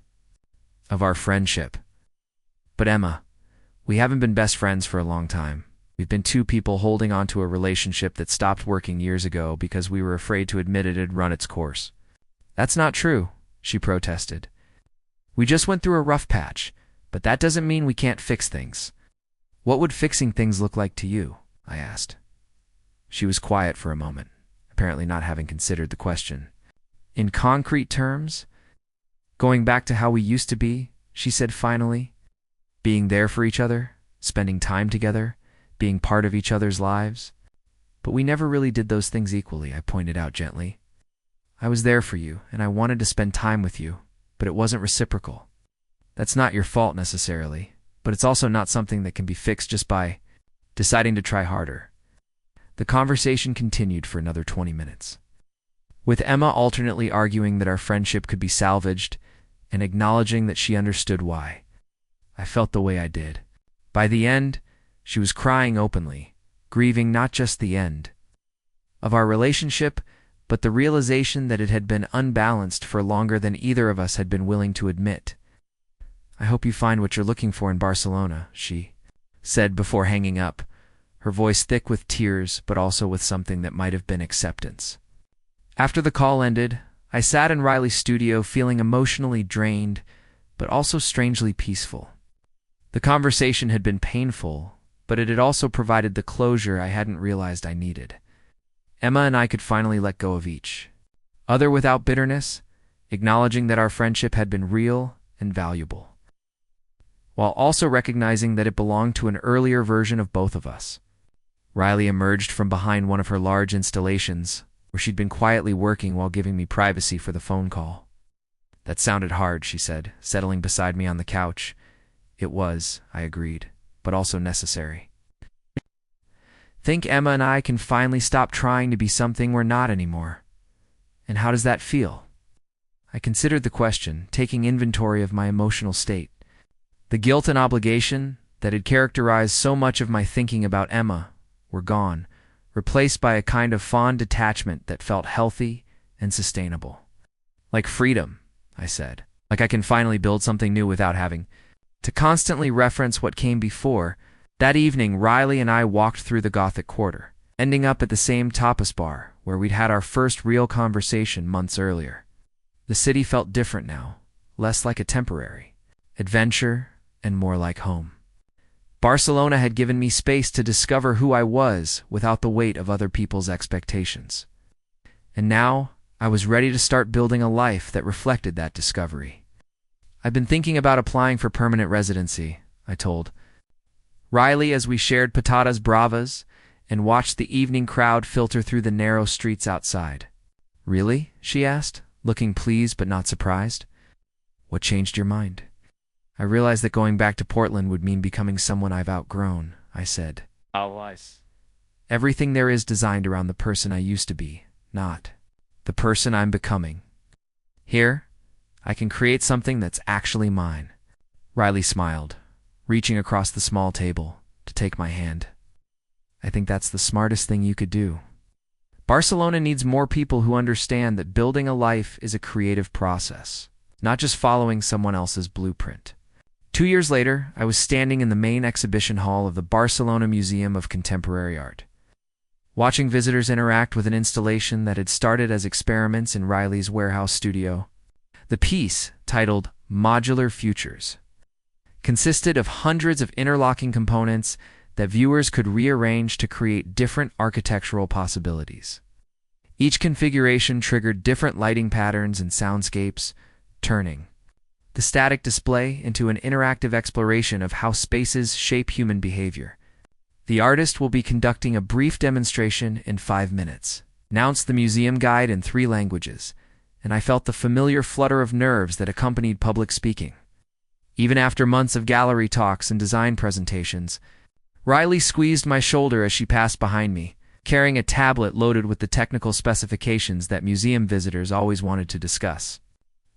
of our friendship. But Emma, we haven't been best friends for a long time. We've been two people holding on to a relationship that stopped working years ago because we were afraid to admit it had run its course. That's not true, she protested. We just went through a rough patch, but that doesn't mean we can't fix things. What would fixing things look like to you? I asked. She was quiet for a moment, apparently not having considered the question. In concrete terms, going back to how we used to be, she said finally, being there for each other, spending time together, being part of each other's lives. But we never really did those things equally, I pointed out gently. I was there for you, and I wanted to spend time with you, but it wasn't reciprocal. That's not your fault necessarily, but it's also not something that can be fixed just by deciding to try harder. The conversation continued for another 20 minutes, with Emma alternately arguing that our friendship could be salvaged and acknowledging that she understood why I felt the way I did. By the end, she was crying openly, grieving not just the end of our relationship, but the realization that it had been unbalanced for longer than either of us had been willing to admit. I hope you find what you're looking for in Barcelona, she said before hanging up, her voice thick with tears but also with something that might have been acceptance. After the call ended, I sat in Riley's studio feeling emotionally drained but also strangely peaceful. The conversation had been painful, but it had also provided the closure I hadn't realized I needed. Emma and I could finally let go of each other without bitterness, acknowledging that our friendship had been real and valuable, while also recognizing that it belonged to an earlier version of both of us. Riley emerged from behind one of her large installations, where she'd been quietly working while giving me privacy for the phone call. That sounded hard, she said, settling beside me on the couch. It was, I agreed, but also necessary. Think Emma and I can finally stop trying to be something we're not anymore. And how does that feel? I considered the question, taking inventory of my emotional state. The guilt and obligation, that had characterized so much of my thinking about Emma were gone, replaced by a kind of fond detachment that felt healthy and sustainable. Like freedom, I said. Like I can finally build something new without having to constantly reference what came before. That evening, Riley and I walked through the Gothic Quarter, ending up at the same tapas bar where we'd had our first real conversation months earlier. The city felt different now, less like a temporary adventure and more like home. Barcelona had given me space to discover who I was without the weight of other people's expectations. And now, I was ready to start building a life that reflected that discovery. I've been thinking about applying for permanent residency, I told Riley as we shared patatas bravas and watched the evening crowd filter through the narrow streets outside. Really? She asked, looking pleased but not surprised. What changed your mind? I realized that going back to Portland would mean becoming someone I've outgrown, I said. Everything there is designed around the person I used to be, not the person I'm becoming. Here, I can create something that's actually mine. Riley smiled, reaching across the small table to take my hand. I think that's the smartest thing you could do. Barcelona needs more people who understand that building a life is a creative process, not just following someone else's blueprint. 2 years later, I was standing in the main exhibition hall of the Barcelona Museum of Contemporary Art, watching visitors interact with an installation that had started as experiments in Riley's warehouse studio. The piece, titled Modular Futures, consisted of hundreds of interlocking components that viewers could rearrange to create different architectural possibilities. Each configuration triggered different lighting patterns and soundscapes, turning the static display into an interactive exploration of how spaces shape human behavior. The artist will be conducting a brief demonstration in 5 minutes, announced the museum guide in 3 languages, and I felt the familiar flutter of nerves that accompanied public speaking. Even after months of gallery talks and design presentations, Riley squeezed my shoulder as she passed behind me, carrying a tablet loaded with the technical specifications that museum visitors always wanted to discuss.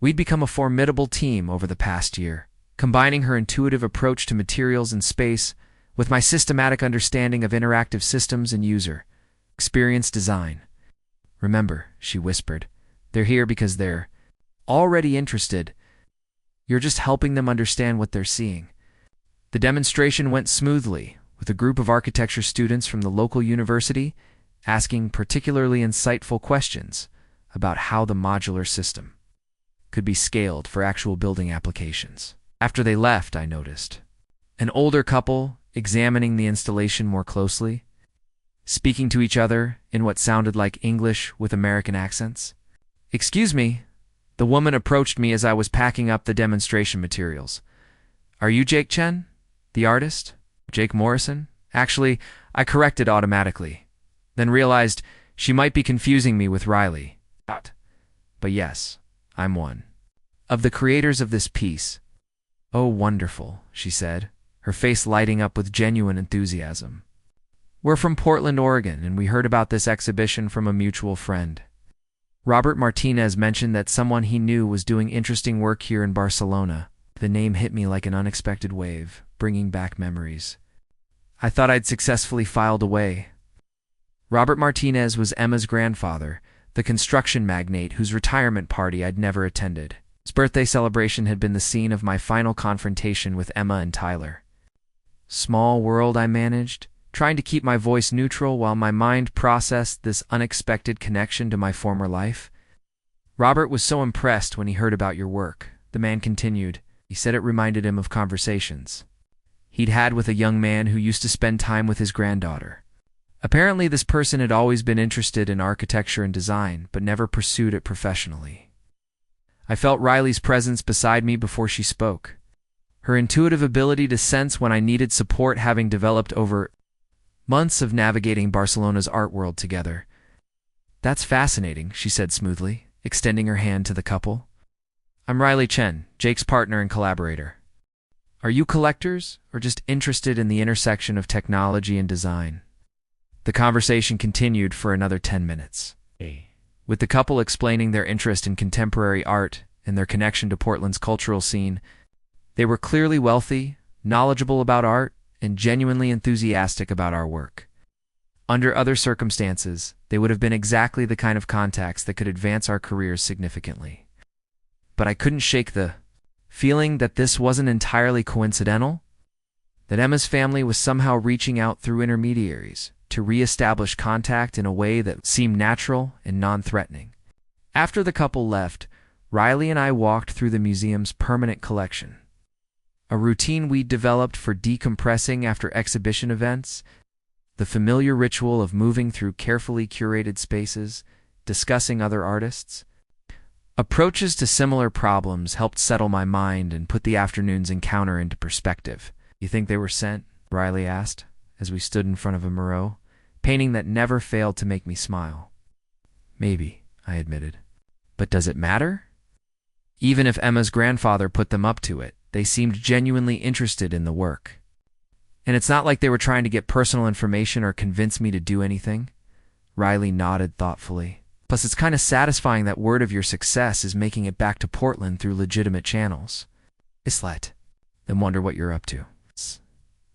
We'd become a formidable team over the past year, combining her intuitive approach to materials and space with my systematic understanding of interactive systems and user experience design. Remember, she whispered, they're here because they're already interested. You're just helping them understand what they're seeing. The demonstration went smoothly, with a group of architecture students from the local university asking particularly insightful questions about how the modular system could be scaled for actual building applications. After they left, I noticed an older couple examining the installation more closely, speaking to each other in what sounded like English with American accents. Excuse me, the woman approached me as I was packing up the demonstration materials. Are you Jake Chen, the artist? Jake Morrison? Actually, I corrected automatically, then realized she might be confusing me with Riley. But yes, I'm one of the creators of this piece. Oh, wonderful, she said, her face lighting up with genuine enthusiasm. We're from Portland, Oregon, and we heard about this exhibition from a mutual friend. Robert Martinez mentioned that someone he knew was doing interesting work here in Barcelona. The name hit me like an unexpected wave, bringing back memories I thought I'd successfully filed away. Robert Martinez was Emma's grandfather, the construction magnate whose retirement party I'd never attended. His birthday celebration had been the scene of my final confrontation with Emma and Tyler. Small world, I managed, trying to keep my voice neutral while my mind processed this unexpected connection to my former life. Robert was so impressed when he heard about your work, the man continued. He said it reminded him of conversations he'd had with a young man who used to spend time with his granddaughter. Apparently, this person had always been interested in architecture and design, but never pursued it professionally. I felt Riley's presence beside me before she spoke, her intuitive ability to sense when I needed support having developed over months of navigating Barcelona's art world together. That's fascinating, she said smoothly, extending her hand to the couple. I'm Riley Chen, Jake's partner and collaborator. Are you collectors, or just interested in the intersection of technology and design? The conversation continued for another 10 minutes, with the couple explaining their interest in contemporary art and their connection to Portland's cultural scene. They were clearly wealthy, knowledgeable about art, and genuinely enthusiastic about our work. Under other circumstances, they would have been exactly the kind of contacts that could advance our careers significantly. But I couldn't shake the feeling that this wasn't entirely coincidental, that Emma's family was somehow reaching out through intermediaries to re-establish contact in a way that seemed natural and non-threatening. After the couple left, Riley and I walked through the museum's permanent collection, a routine we'd developed for decompressing after exhibition events, the familiar ritual of moving through carefully curated spaces, discussing other artists. Approaches to similar problems helped settle my mind and put the afternoon's encounter into perspective. "You think they were sent?" Riley asked, as we stood in front of a Moreau, painting that never failed to make me smile. "Maybe," I admitted. "But does it matter?" Even if Emma's grandfather put them up to it, they seemed genuinely interested in the work. "And it's not like they were trying to get personal information or convince me to do anything?" Riley nodded thoughtfully. "Plus, it's kind of satisfying that word of your success is making it back to Portland through legitimate channels." "Islet. Then wonder what you're up to."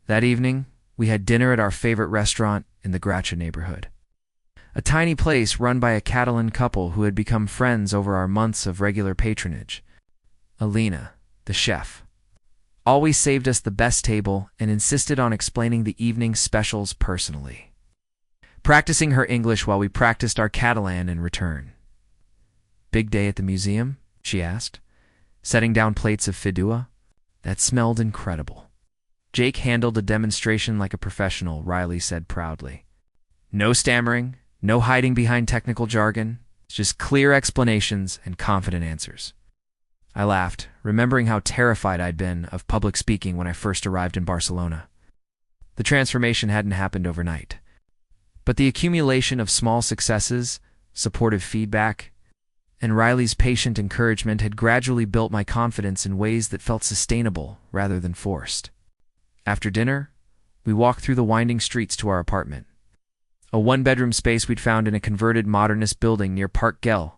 That evening, we had dinner at our favorite restaurant in the Gracia neighborhood. A tiny place run by a Catalan couple who had become friends over our months of regular patronage. Alina, the chef, always saved us the best table and insisted on explaining the evening's specials personally, practicing her English while we practiced our Catalan in return. "Big day at the museum?" she asked, setting down plates of fideuà. "That smelled incredible." "Jake handled a demonstration like a professional," Riley said proudly. "No stammering, no hiding behind technical jargon, just clear explanations and confident answers." I laughed, remembering how terrified I'd been of public speaking when I first arrived in Barcelona. The transformation hadn't happened overnight, but the accumulation of small successes, supportive feedback, and Riley's patient encouragement had gradually built my confidence in ways that felt sustainable rather than forced. After dinner, we walked through the winding streets to our apartment, a one-bedroom space we'd found in a converted modernist building near Park Güell.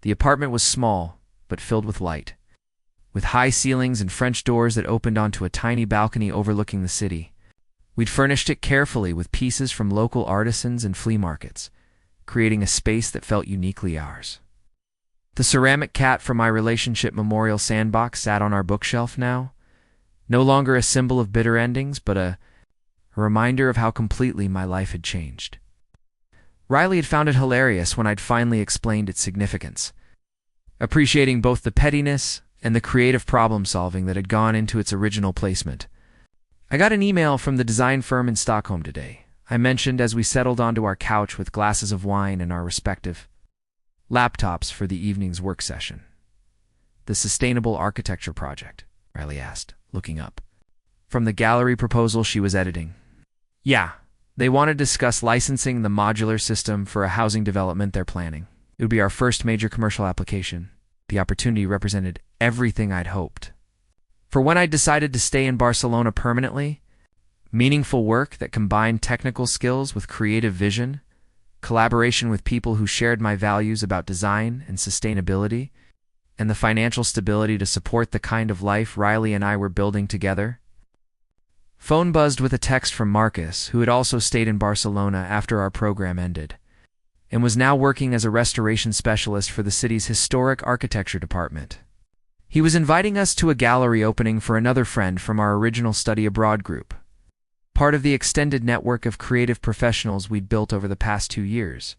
The apartment was small, but filled with light, with high ceilings and French doors that opened onto a tiny balcony overlooking the city. We'd furnished it carefully with pieces from local artisans and flea markets, creating a space that felt uniquely ours. The ceramic cat from my relationship memorial Sandbox sat on our bookshelf now, no longer a symbol of bitter endings, but a reminder of how completely my life had changed. Riley had found it hilarious when I'd finally explained its significance, appreciating both the pettiness and the creative problem-solving that had gone into its original placement. "I got an email from the design firm in Stockholm today," I mentioned as we settled onto our couch with glasses of wine and our respective laptops for the evening's work session. "The sustainable architecture project?" Riley asked, looking up from the gallery proposal she was editing. "Yeah, they want to discuss licensing the modular system for a housing development they're planning. It would be our first major commercial application." The opportunity represented everything I'd hoped. For when I decided to stay in Barcelona permanently, meaningful work that combined technical skills with creative vision, collaboration with people who shared my values about design and sustainability, and the financial stability to support the kind of life Riley and I were building together. Phone buzzed with a text from Marcus, who had also stayed in Barcelona after our program ended, and was now working as a restoration specialist for the city's historic architecture department. He was inviting us to a gallery opening for another friend from our original study abroad group, part of the extended network of creative professionals we'd built over the past 2 years.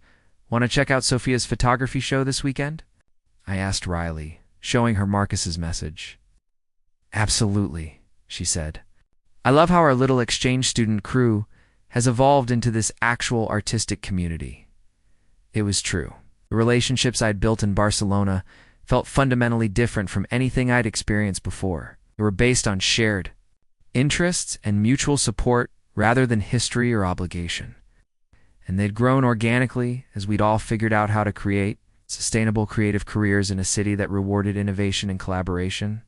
"Want to check out Sophia's photography show this weekend?" I asked Riley, showing her Marcus's message. "Absolutely," she said. "I love how our little exchange student crew has evolved into this actual artistic community." It was true. The relationships I'd built in Barcelona felt fundamentally different from anything I'd experienced before. They were based on shared interests and mutual support rather than history or obligation. And they'd grown organically as we'd all figured out how to create sustainable creative careers in a city that rewarded innovation and collaboration.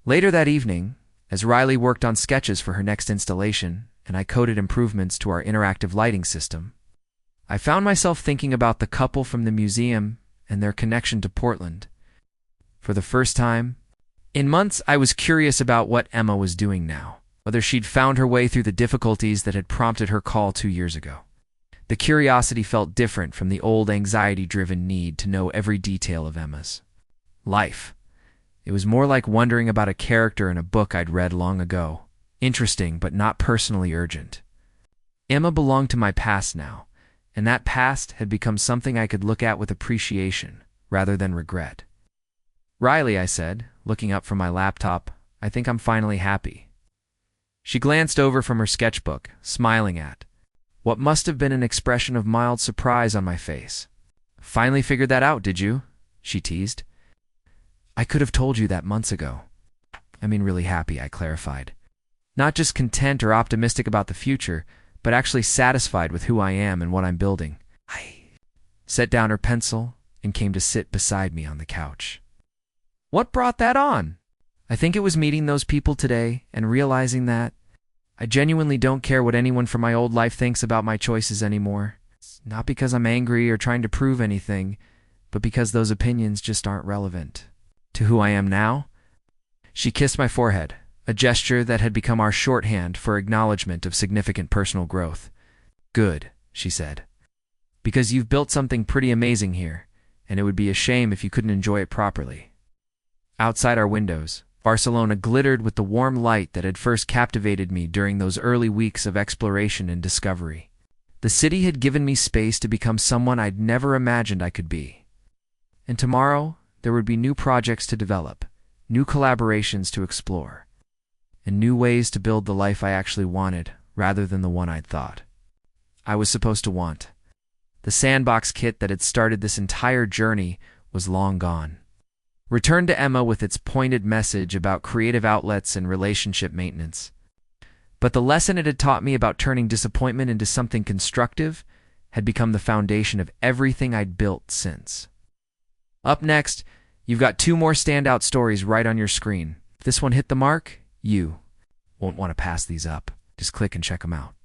Later that evening, as Riley worked on sketches for her next installation and I coded improvements to our interactive lighting system, I found myself thinking about the couple from the museum and their connection to Portland. For the first time in months, I was curious about what Emma was doing now. whether she'd found her way through the difficulties that had prompted her call 2 years ago. The curiosity felt different from the old anxiety-driven need to know every detail of Emma's life. It was more like wondering about a character in a book I'd read long ago, interesting but not personally urgent. Emma belonged to my past now, and that past had become something I could look at with appreciation rather than regret. "Riley," I said, looking up from my laptop, "I think I'm finally happy." She glanced over from her sketchbook, smiling at what must have been an expression of mild surprise on my face. "Finally figured that out, did you?" she teased. "I could have told you that months ago." "I mean really happy," I clarified. "Not just content or optimistic about the future, but actually satisfied with who I am and what I'm building." I set down her pencil and came to sit beside me on the couch. "What brought that on?" "I think it was meeting those people today and realizing that I genuinely don't care what anyone from my old life thinks about my choices anymore. Not because I'm angry or trying to prove anything, but because those opinions just aren't relevant to who I am now." She kissed my forehead, a gesture that had become our shorthand for acknowledgement of significant personal growth. "Good," she said, "because you've built something pretty amazing here, and it would be a shame if you couldn't enjoy it properly." Outside our windows, Barcelona glittered with the warm light that had first captivated me during those early weeks of exploration and discovery. The city had given me space to become someone I'd never imagined I could be. And tomorrow, there would be new projects to develop, new collaborations to explore, and new ways to build the life I actually wanted rather than the one I'd thought I was supposed to want. The Sandbox kit that had started this entire journey was long gone. Returned to Emma with its pointed message about creative outlets and relationship maintenance. But the lesson it had taught me about turning disappointment into something constructive had become the foundation of everything I'd built since. Up next, you've got 2 more standout stories right on your screen. If this one hit the mark, you won't want to pass these up. Just click and check them out.